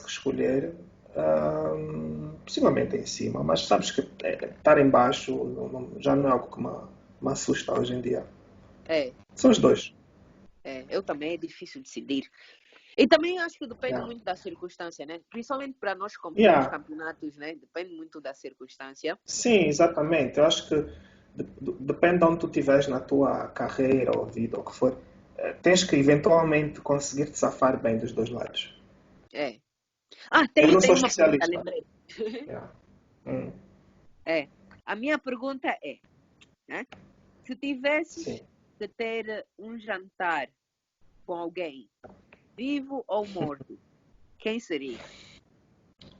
Speaker 1: escolher, possivelmente em cima. Mas sabes que estar em baixo já não é algo que me assusta hoje em dia.
Speaker 2: é,
Speaker 1: São os dois.
Speaker 2: eu também é difícil decidir. E também acho que depende
Speaker 1: Yeah.
Speaker 2: muito da circunstância, né? Principalmente para nós competirmos
Speaker 1: Yeah.
Speaker 2: campeonatos, né? Depende muito da circunstância.
Speaker 1: Sim, exatamente. Eu acho que depende de onde tu estiveres na tua carreira ou vida, ou o que for, tens que eventualmente conseguir te safar bem dos dois lados.
Speaker 2: É.
Speaker 1: Eu não
Speaker 2: Tem
Speaker 1: sou
Speaker 2: uma pergunta,
Speaker 1: especialista.
Speaker 2: lembrei.
Speaker 1: Yeah. Hum,
Speaker 2: A minha pergunta é, né? Se tivesses
Speaker 1: sim.
Speaker 2: que ter um jantar com alguém, vivo ou morto, quem seria?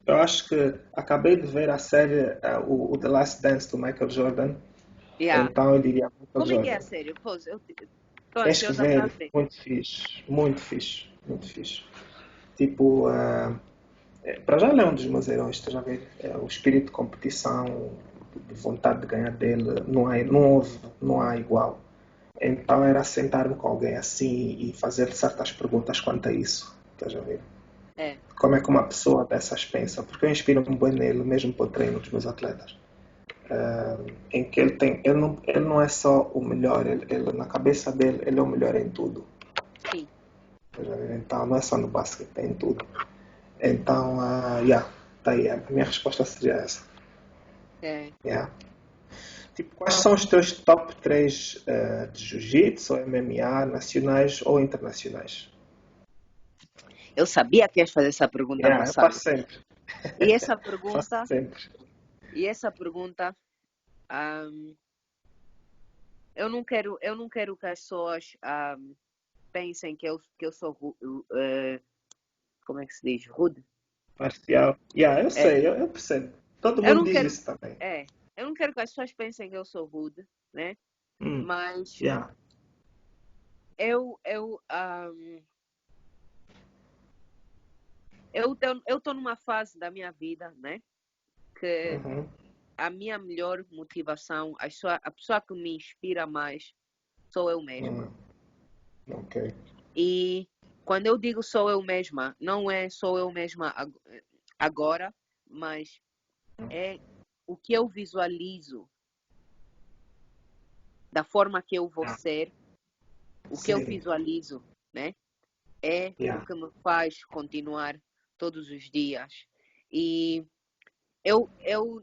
Speaker 1: Eu acho que acabei de ver a série, o The Last Dance do Michael Jordan,
Speaker 2: Yeah.
Speaker 1: então eu diria Michael
Speaker 2: Como é que é a
Speaker 1: Jordan.
Speaker 2: série? Pois, eu estou
Speaker 1: Tens que
Speaker 2: ansiosa para
Speaker 1: ver,
Speaker 2: ver.
Speaker 1: muito fixe, muito fixe, muito fixe. Tipo, para já ele é um dos meus heróis, estás a ver? O espírito de competição, de vontade de ganhar dele, não há igual. Então era sentar-me com alguém assim e fazer certas perguntas quanto a isso, estás a ver?
Speaker 2: É,
Speaker 1: Como é que uma pessoa dessas pensa? Porque eu inspiro-me bem nele, mesmo para o treino dos meus atletas. Em que ele não é só o melhor, na cabeça dele, ele é o melhor em tudo.
Speaker 2: sim.
Speaker 1: Estás a ver? Então não é só no basquete, é em tudo. Então, tá aí, a minha resposta seria essa.
Speaker 2: É.
Speaker 1: Yeah. Tipo, quais são os teus top 3 de jiu-jitsu, MMA, nacionais ou internacionais?
Speaker 2: Eu sabia que ias fazer essa pergunta,
Speaker 1: Yeah, eu faço
Speaker 2: Marcelo.
Speaker 1: sempre.
Speaker 2: E essa
Speaker 1: Faço
Speaker 2: pergunta,
Speaker 1: sempre.
Speaker 2: ahm, eu não quero que as pessoas pensem que eu sou, como é que se diz? Rude?
Speaker 1: Parcial. Yeah, eu
Speaker 2: É,
Speaker 1: sei, eu percebo. Todo
Speaker 2: eu
Speaker 1: mundo
Speaker 2: não
Speaker 1: diz
Speaker 2: quero,
Speaker 1: isso também.
Speaker 2: eu não quero que as pessoas pensem que eu sou rude, né?
Speaker 1: Hum,
Speaker 2: Mas
Speaker 1: yeah.
Speaker 2: eu tô numa fase da minha vida, né? Que
Speaker 1: Uhum.
Speaker 2: a minha melhor motivação, a pessoa que me inspira mais sou eu mesma.
Speaker 1: Ok.
Speaker 2: E quando eu digo sou eu mesma, não é sou eu mesma agora, mas é o que eu visualizo da forma que eu vou
Speaker 1: Yeah.
Speaker 2: ser, o que eu
Speaker 1: Sim.
Speaker 2: visualizo, né? É o
Speaker 1: Yeah.
Speaker 2: que me faz continuar todos os dias. E eu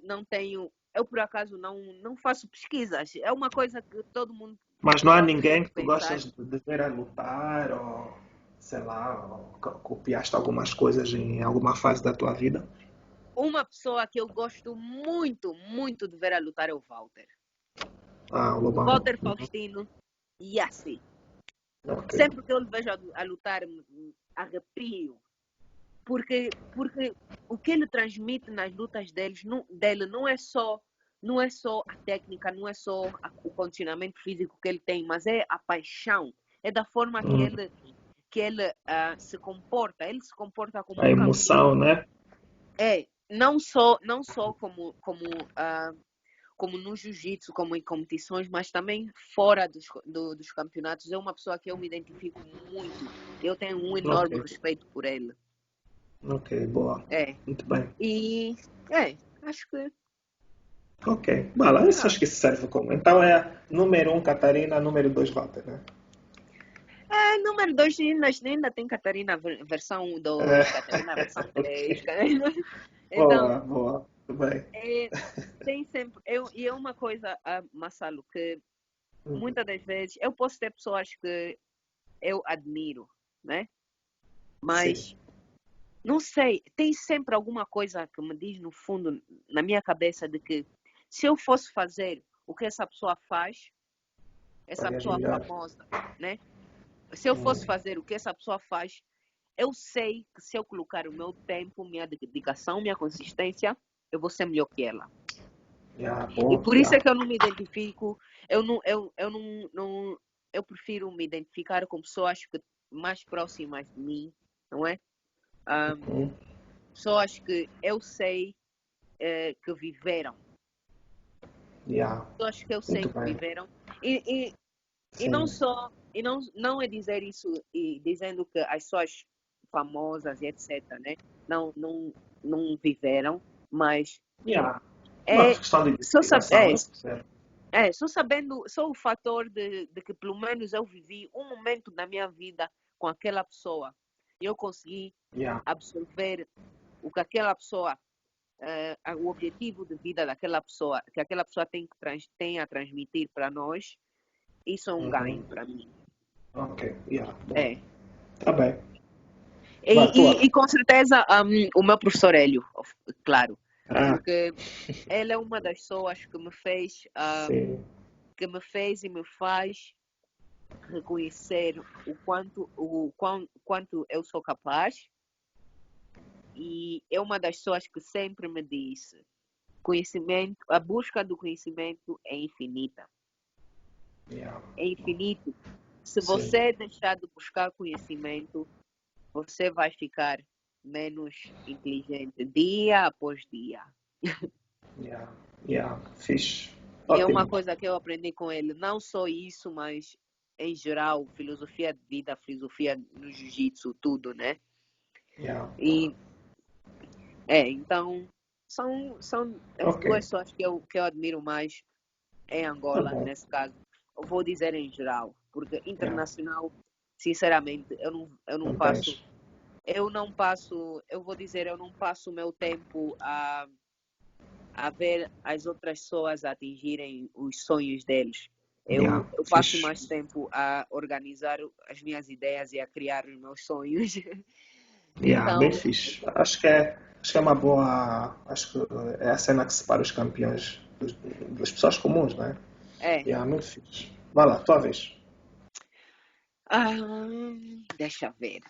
Speaker 2: não tenho, eu por acaso não faço pesquisas. É uma coisa que todo mundo
Speaker 1: Mas não há
Speaker 2: provavelmente
Speaker 1: ninguém
Speaker 2: deve
Speaker 1: que tu
Speaker 2: pensar.
Speaker 1: gostas de ver a lutar ou, sei lá, ou copiaste algumas coisas em alguma fase da tua vida?
Speaker 2: Uma pessoa que eu gosto muito, muito de ver a lutar é o Walter.
Speaker 1: Ah, o
Speaker 2: O
Speaker 1: Lobão.
Speaker 2: Walter Faustino, e assim.
Speaker 1: Ok.
Speaker 2: Sempre que eu lhe vejo a lutar, arrepio. Porque o que ele transmite nas lutas dele não é só não é só a técnica, não é só o condicionamento físico que ele tem, mas é a paixão, é da forma que ele se comporta. Ele se comporta como
Speaker 1: A
Speaker 2: um campeão.
Speaker 1: emoção, né?
Speaker 2: Não só como no jiu-jitsu, como em competições, mas também fora dos campeonatos. É uma pessoa que eu me identifico muito. Eu tenho um enorme
Speaker 1: Ok,
Speaker 2: respeito por ele.
Speaker 1: ok, boa.
Speaker 2: É.
Speaker 1: Muito bem.
Speaker 2: E acho que
Speaker 1: Ok, voilà, isso
Speaker 2: ah,
Speaker 1: acho que serve como. Então é número um Catarina, número 2 Walter, né?
Speaker 2: número 2 ainda tem Catarina versão
Speaker 1: É,
Speaker 2: 2, Catarina versão 3.
Speaker 1: ok,
Speaker 2: Então,
Speaker 1: boa, boa, muito bem.
Speaker 2: é, tem sempre. E é uma coisa, Massalo, que
Speaker 1: Uhum.
Speaker 2: muitas das vezes eu posso ter pessoas que eu admiro, né?
Speaker 1: Sim,
Speaker 2: Mas não sei, tem sempre alguma coisa que me diz no fundo, na minha cabeça, de que se eu fosse fazer o que essa pessoa faz, essa
Speaker 1: farias
Speaker 2: pessoa
Speaker 1: melhor.
Speaker 2: famosa, né? Se eu fosse fazer o que essa pessoa faz, eu sei que se eu colocar o meu tempo, minha dedicação, minha consistência, eu vou ser melhor que ela.
Speaker 1: Yeah,
Speaker 2: E
Speaker 1: boa,
Speaker 2: por isso
Speaker 1: yeah.
Speaker 2: é que eu não me identifico, eu prefiro me identificar com pessoas mais próximas de mim, não é?
Speaker 1: Uhum.
Speaker 2: Pessoas que eu sei que viveram.
Speaker 1: Yeah,
Speaker 2: Pessoas que eu sei
Speaker 1: muito
Speaker 2: que
Speaker 1: bem.
Speaker 2: viveram. E, e não
Speaker 1: Sim,
Speaker 2: só, e não é dizer isso e dizendo que as pessoas famosas e etc, né? Não viveram, mas
Speaker 1: yeah. Uma
Speaker 2: é
Speaker 1: questão de
Speaker 2: só,
Speaker 1: identificação, né? Certo.
Speaker 2: só sabendo, só o fator de que pelo menos eu vivi um momento na minha vida com aquela pessoa. E eu consegui
Speaker 1: Yeah.
Speaker 2: absorver o que aquela pessoa, o objetivo de vida daquela pessoa, que aquela pessoa tem a transmitir para nós, isso é um
Speaker 1: Uhum.
Speaker 2: ganho para mim.
Speaker 1: Ok, yeah, boa.
Speaker 2: É.
Speaker 1: Tá bem.
Speaker 2: E,
Speaker 1: Vá, tua.
Speaker 2: com certeza o meu professor Hélio, claro,
Speaker 1: Ah,
Speaker 2: porque ele é uma das pessoas
Speaker 1: sim.
Speaker 2: que me fez e me faz reconhecer quanto eu sou capaz, e é uma das pessoas que sempre me disse: conhecimento, a busca do conhecimento é infinita,
Speaker 1: Yeah.
Speaker 2: é infinito. Se
Speaker 1: Sim.
Speaker 2: você deixar de buscar conhecimento, você vai ficar menos inteligente dia após dia.
Speaker 1: Yeah. Yeah. Fixe.
Speaker 2: E é uma
Speaker 1: Ótimo.
Speaker 2: coisa que eu aprendi com ele, não só isso, mas em geral, filosofia de vida, filosofia no jiu-jitsu, tudo, né?
Speaker 1: Yeah.
Speaker 2: E então são as
Speaker 1: Ok.
Speaker 2: duas pessoas que eu admiro mais em
Speaker 1: Tá
Speaker 2: Angola,
Speaker 1: bom.
Speaker 2: nesse caso. Eu vou dizer em geral, porque
Speaker 1: Yeah.
Speaker 2: internacional, sinceramente,
Speaker 1: Não tens.
Speaker 2: eu vou dizer, eu não passo o meu tempo a ver as outras pessoas atingirem os sonhos deles.
Speaker 1: Yeah.
Speaker 2: Eu passo
Speaker 1: Fixe.
Speaker 2: mais tempo a organizar as minhas ideias e a criar os meus sonhos.
Speaker 1: Yeah, bem
Speaker 2: Então,
Speaker 1: fixe. Acho que é uma boa. Acho que é a cena que separa os campeões das pessoas comuns, né?
Speaker 2: é.
Speaker 1: Yeah, muito fixe. Vai lá, tua vez.
Speaker 2: Ah, deixa ver.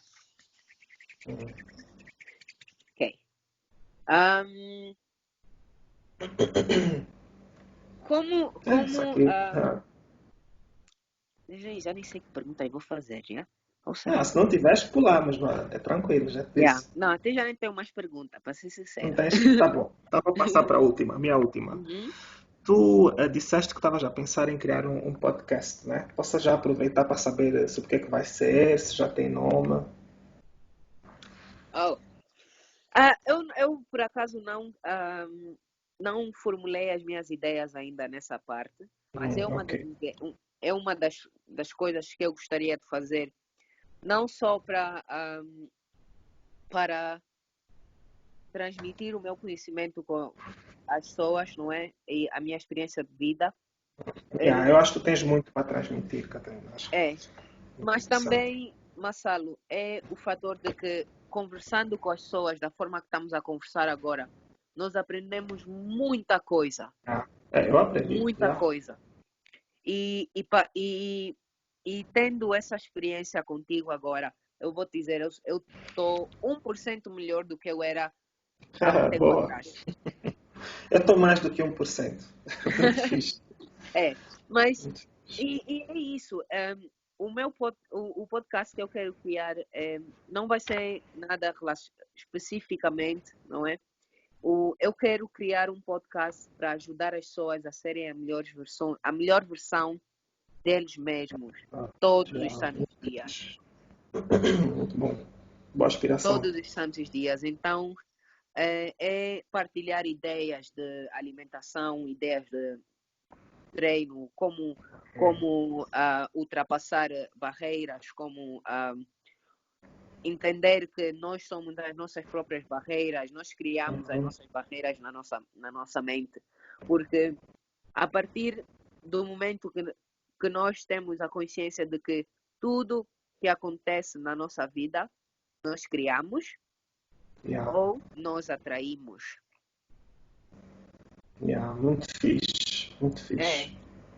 Speaker 1: Hum.
Speaker 2: Ok. Um, como,
Speaker 1: É, isso
Speaker 2: como,
Speaker 1: aqui.
Speaker 2: ah, já nem sei que pergunta eu vou fazer, já? Ou será
Speaker 1: Se
Speaker 2: que...
Speaker 1: não tiveres, pular, mas mano, é tranquilo, já te
Speaker 2: Yeah.
Speaker 1: disse.
Speaker 2: Não, até já nem tenho mais pergunta, para ser
Speaker 1: Não
Speaker 2: sincera.
Speaker 1: tens? Tá bom. Então vou passar para a última, a minha última.
Speaker 2: Uhum.
Speaker 1: Tu disseste que estavas a pensar em criar um podcast, né? Posso já aproveitar para saber sobre o que é que vai ser, se já tem nome.
Speaker 2: Oh. Eu, por acaso, não formulei as minhas ideias ainda nessa parte, mas
Speaker 1: Ok.
Speaker 2: é uma das coisas que eu gostaria de fazer, não só para transmitir o meu conhecimento com as pessoas, não é? E a minha experiência de vida,
Speaker 1: Yeah, eu
Speaker 2: eh,
Speaker 1: acho que tu tens muito para transmitir, Catarina. Acho que
Speaker 2: é.
Speaker 1: é
Speaker 2: Mas
Speaker 1: interessante.
Speaker 2: também, Massalo, é o fator de que, conversando com as pessoas da forma que estamos a conversar agora, nós aprendemos muita coisa.
Speaker 1: Ah, eu acredito,
Speaker 2: Muita
Speaker 1: já.
Speaker 2: coisa. E tendo essa experiência contigo agora, eu vou te dizer, eu estou 1% melhor do que eu era há um tempo
Speaker 1: Boa.
Speaker 2: atrás.
Speaker 1: Eu estou mais do que 1%. Muito fixe.
Speaker 2: É, mas
Speaker 1: Muito fixe.
Speaker 2: e é isso. O podcast que eu quero criar não vai ser nada especificamente, não é? Eu quero criar um podcast para ajudar as pessoas a serem a melhor versão deles mesmos,
Speaker 1: Ah,
Speaker 2: todos os
Speaker 1: já,
Speaker 2: santos
Speaker 1: muito
Speaker 2: dias.
Speaker 1: fixe. Muito bom. Boa aspiração.
Speaker 2: Todos os santos dias. Então, é partilhar ideias de alimentação, ideias de treino, como ultrapassar barreiras, como entender que nós somos as nossas próprias barreiras, nós criamos as
Speaker 1: Uhum.
Speaker 2: nossas barreiras na nossa mente, porque a partir do momento que nós temos a consciência de que tudo que acontece na nossa vida nós criamos
Speaker 1: Yeah,
Speaker 2: ou nós atraímos.
Speaker 1: yeah, muito fixe. Muito fixe.
Speaker 2: É.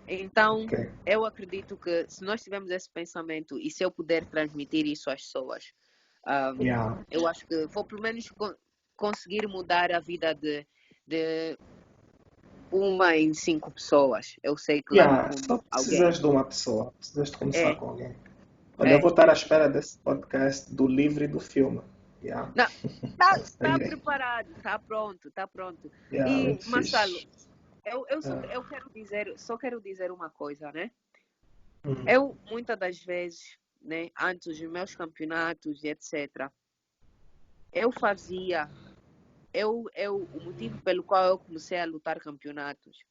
Speaker 2: Então,
Speaker 1: Ok.
Speaker 2: eu acredito que se nós tivermos esse pensamento e se eu puder transmitir isso às pessoas,
Speaker 1: Yeah.
Speaker 2: eu acho que vou pelo menos conseguir mudar a vida de uma em 5 pessoas. Eu sei que lá no
Speaker 1: Yeah,
Speaker 2: fundo
Speaker 1: só
Speaker 2: alguém.
Speaker 1: precisas de uma pessoa. Precisas de começar
Speaker 2: É,
Speaker 1: com alguém. Olha, eu
Speaker 2: é.
Speaker 1: vou estar à espera desse podcast do livro e do filme. Yeah.
Speaker 2: Não, tá
Speaker 1: Aí,
Speaker 2: preparado, tá pronto, tá pronto.
Speaker 1: yeah,
Speaker 2: E,
Speaker 1: muito
Speaker 2: Marcelo,
Speaker 1: fixe.
Speaker 2: eu só quero dizer uma coisa, né?
Speaker 1: Hum,
Speaker 2: Eu, muitas das vezes, né, antes dos meus campeonatos e etc., eu fazia, o motivo pelo qual eu comecei a lutar campeonatos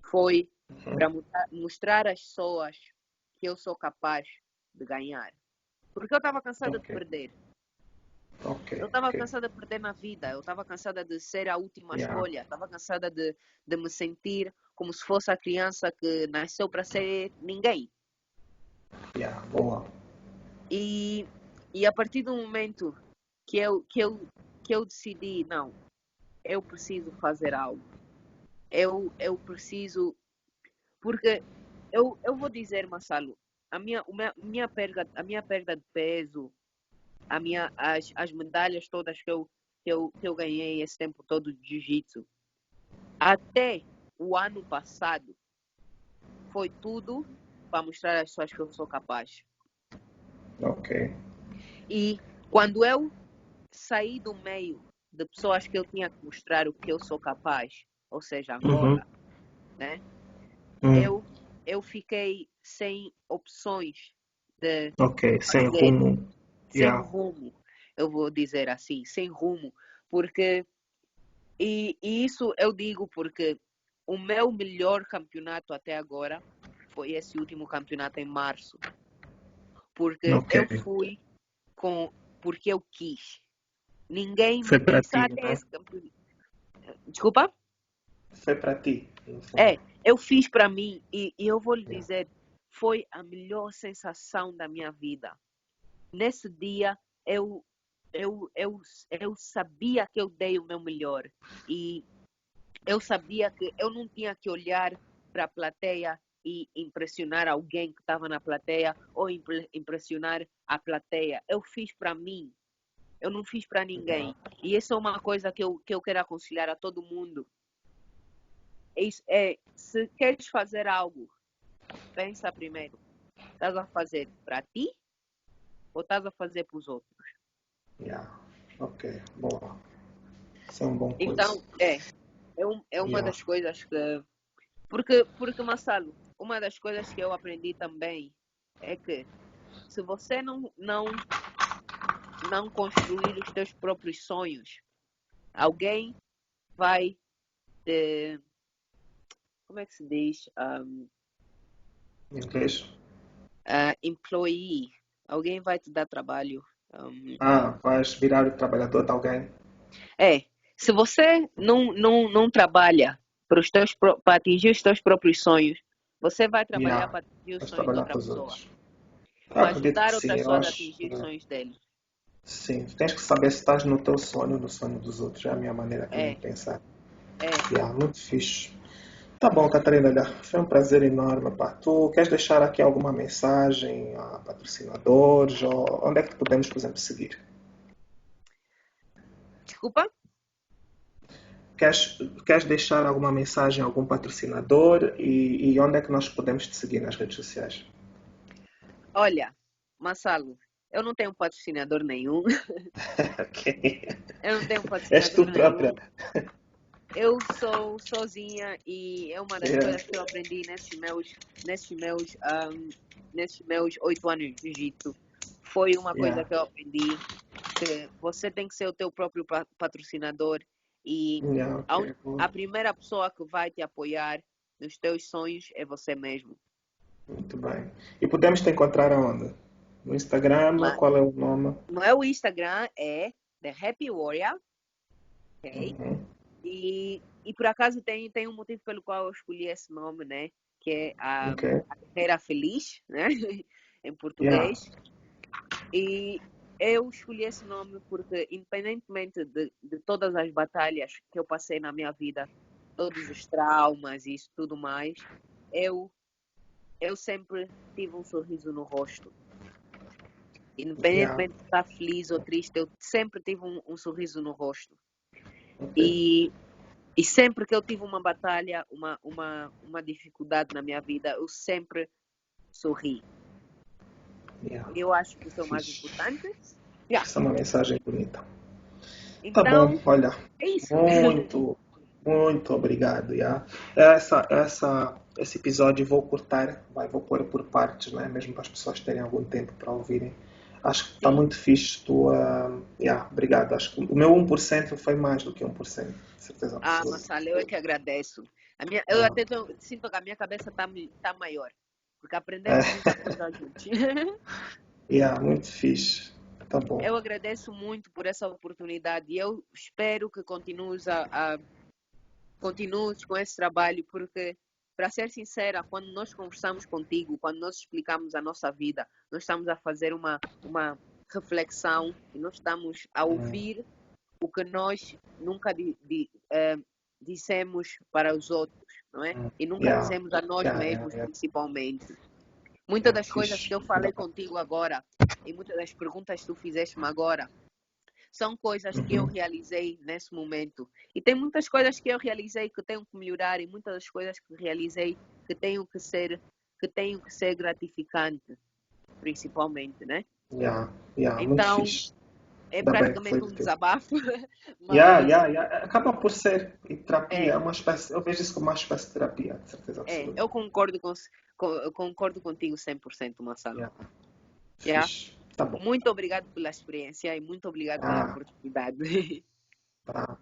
Speaker 2: foi para mostrar às pessoas que eu sou capaz de ganhar. Porque eu estava cansada de
Speaker 1: ok,
Speaker 2: perder.
Speaker 1: ok,
Speaker 2: Eu estava
Speaker 1: ok.
Speaker 2: cansada de perder na vida. Eu estava cansada de ser a última
Speaker 1: Yeah,
Speaker 2: escolha. Estava cansada de me sentir como se fosse a criança que nasceu para ser ninguém.
Speaker 1: yeah, boa.
Speaker 2: E, e a partir do momento que eu decidi, não, eu preciso fazer algo. Eu preciso. Porque eu vou dizer, Marcelo, a minha perda de peso, as medalhas todas que eu ganhei esse tempo todo de jiu-jitsu, até o ano passado, foi tudo para mostrar às pessoas que eu sou capaz.
Speaker 1: Ok.
Speaker 2: E quando eu saí do meio de pessoas que eu tinha que mostrar o que eu sou capaz, ou seja,
Speaker 1: Uhum.
Speaker 2: Angola, né?
Speaker 1: Hum,
Speaker 2: Eu fiquei sem opções de
Speaker 1: ok, sem
Speaker 2: fazer,
Speaker 1: rumo.
Speaker 2: sem
Speaker 1: Yeah.
Speaker 2: rumo, eu vou dizer assim, sem rumo, porque e isso eu digo porque o meu melhor campeonato até agora foi esse último campeonato em março, porque
Speaker 1: Ok.
Speaker 2: eu fui porque eu quis. Ninguém
Speaker 1: Foi
Speaker 2: me
Speaker 1: para
Speaker 2: disse,
Speaker 1: ti,
Speaker 2: tem
Speaker 1: né?
Speaker 2: esse campeonato. Desculpa?
Speaker 1: Foi para ti, no fundo.
Speaker 2: Eu fiz para mim e eu vou lhe
Speaker 1: Yeah.
Speaker 2: dizer, foi a melhor sensação da minha vida. Nesse dia, eu, eu sabia que eu dei o meu melhor e eu sabia que eu não tinha que olhar para a plateia e impressionar alguém que estava na plateia ou impressionar a plateia. Eu fiz para mim, eu não fiz para
Speaker 1: Yeah.
Speaker 2: ninguém. E isso é uma coisa que eu quero aconselhar a todo mundo. Se queres fazer algo, pensa primeiro. Estás a fazer para ti ou estás a fazer para os outros?
Speaker 1: Yeah. Ok, boa. Isso é um bom coisa.
Speaker 2: Então, é uma
Speaker 1: Yeah.
Speaker 2: das coisas que... Porque, Marcelo, uma das coisas que eu aprendi também é que se você não construir os teus próprios sonhos, alguém vai te... Como é que se diz?
Speaker 1: Inglês?
Speaker 2: Employee. Alguém vai te dar trabalho.
Speaker 1: Ah, vais virar o trabalhador de alguém?
Speaker 2: Se você não trabalha para atingir os teus próprios sonhos, você vai trabalhar
Speaker 1: Yeah.
Speaker 2: para atingir os
Speaker 1: Vais
Speaker 2: sonhos de
Speaker 1: trabalhar
Speaker 2: outra
Speaker 1: para os
Speaker 2: pessoa.
Speaker 1: outros. Eu
Speaker 2: Para
Speaker 1: acredito que
Speaker 2: ajudar
Speaker 1: sim.
Speaker 2: outras
Speaker 1: Eu
Speaker 2: pessoas a
Speaker 1: acho.
Speaker 2: atingir os sonhos deles.
Speaker 1: Sim. Tens que saber se estás no teu sonho, no sonho dos outros. É a minha maneira também de
Speaker 2: É,
Speaker 1: pensar.
Speaker 2: é.
Speaker 1: Yeah, muito fixe. Tá bom, Catarina, olha, foi um prazer enorme, pá. Tu queres deixar aqui alguma mensagem a patrocinadores ou onde é que podemos, por exemplo, seguir?
Speaker 2: Desculpa?
Speaker 1: Queres deixar alguma mensagem a algum patrocinador e onde é que nós podemos te seguir nas redes sociais?
Speaker 2: Olha, Massalo, eu não tenho patrocinador nenhum.
Speaker 1: Ok.
Speaker 2: Eu não tenho
Speaker 1: És tu
Speaker 2: patrocinador
Speaker 1: própria.
Speaker 2: nenhum. Eu sou sozinha e é uma das
Speaker 1: Yeah.
Speaker 2: coisas que eu aprendi nesses meus 8 anos de jiu-jitsu. Foi uma coisa
Speaker 1: Yeah.
Speaker 2: que eu aprendi, que você tem que ser o teu próprio patrocinador e
Speaker 1: Yeah,
Speaker 2: a,
Speaker 1: ok.
Speaker 2: a primeira pessoa que vai te apoiar nos teus sonhos é você mesmo.
Speaker 1: Muito bem. E podemos te encontrar aonde? No Instagram?
Speaker 2: Mas
Speaker 1: Qual é o nome?
Speaker 2: o meu Instagram é The Happy Warrior, ok?
Speaker 1: Uhum.
Speaker 2: E por acaso tem um motivo pelo qual eu escolhi esse nome, né? Que é
Speaker 1: Ok.
Speaker 2: a Guerreira Feliz, né? Em
Speaker 1: Yeah.
Speaker 2: português. E eu escolhi esse nome porque, independentemente de todas as batalhas que eu passei na minha vida, todos os traumas e isso tudo mais, eu, eu sempre tive um sorriso no rosto.
Speaker 1: Yeah.
Speaker 2: Independentemente de estar feliz ou triste, eu sempre tive um sorriso no rosto.
Speaker 1: Ok.
Speaker 2: E E sempre que eu tive uma batalha, uma dificuldade na minha vida, eu sempre sorri.
Speaker 1: Yeah.
Speaker 2: Eu acho que isso é o mais
Speaker 1: Fixe.
Speaker 2: importante. Yeah.
Speaker 1: Essa é uma mensagem bonita. Tá bom,
Speaker 2: Então,
Speaker 1: olha,
Speaker 2: é isso.
Speaker 1: muito, muito obrigado. Yeah. Esse episódio vou cortar, vou pôr por partes, né? Mesmo para as pessoas terem algum tempo para ouvirem. Acho que está
Speaker 2: Sim.
Speaker 1: muito fixe. Yeah, obrigado. Acho que o meu 1% foi mais do que 1%, certeza
Speaker 2: Ah,
Speaker 1: absoluta.
Speaker 2: Massala, eu é que agradeço. Eu
Speaker 1: Ah,
Speaker 2: até sinto que a minha cabeça tá maior. Porque aprendemos
Speaker 1: é,
Speaker 2: muita coisa juntos.
Speaker 1: yeah, muito fixe. Tá bom.
Speaker 2: Eu agradeço muito por essa oportunidade e eu espero que continues com esse trabalho, porque, para ser sincera, quando nós conversamos contigo, quando nós explicamos a nossa vida, nós estamos a fazer uma reflexão e nós estamos a
Speaker 1: Hum,
Speaker 2: ouvir o que nós nunca dissemos para os outros, não é? E nunca
Speaker 1: yeah,
Speaker 2: dissemos a nós
Speaker 1: yeah, yeah,
Speaker 2: mesmos,
Speaker 1: yeah,
Speaker 2: principalmente. Muitas
Speaker 1: yeah,
Speaker 2: das coisas
Speaker 1: fixe.
Speaker 2: que eu falei contigo agora e muitas das perguntas que tu fizeste-me agora são coisas que eu
Speaker 1: Uhum.
Speaker 2: realizei nesse momento. E tem muitas coisas que eu realizei que tenho que melhorar e muitas das coisas que realizei que tenho que ser gratificante, principalmente, né?
Speaker 1: Yeah, yeah, muito
Speaker 2: Então,
Speaker 1: fixe.
Speaker 2: é
Speaker 1: Ainda bem que foi
Speaker 2: praticamente
Speaker 1: de
Speaker 2: um
Speaker 1: ter.
Speaker 2: desabafo,
Speaker 1: Yeah,
Speaker 2: mas
Speaker 1: yeah, yeah. Acaba por ser. E terapia é
Speaker 2: é,
Speaker 1: uma espécie. Eu vejo isso como uma espécie de terapia, de certeza absoluta.
Speaker 2: eu concordo contigo 100%, Marcelo.
Speaker 1: Yeah,
Speaker 2: Yeah?
Speaker 1: fixe. Tá bom.
Speaker 2: Muito obrigado pela experiência e muito obrigado pela
Speaker 1: Ah,
Speaker 2: oportunidade.
Speaker 1: tá.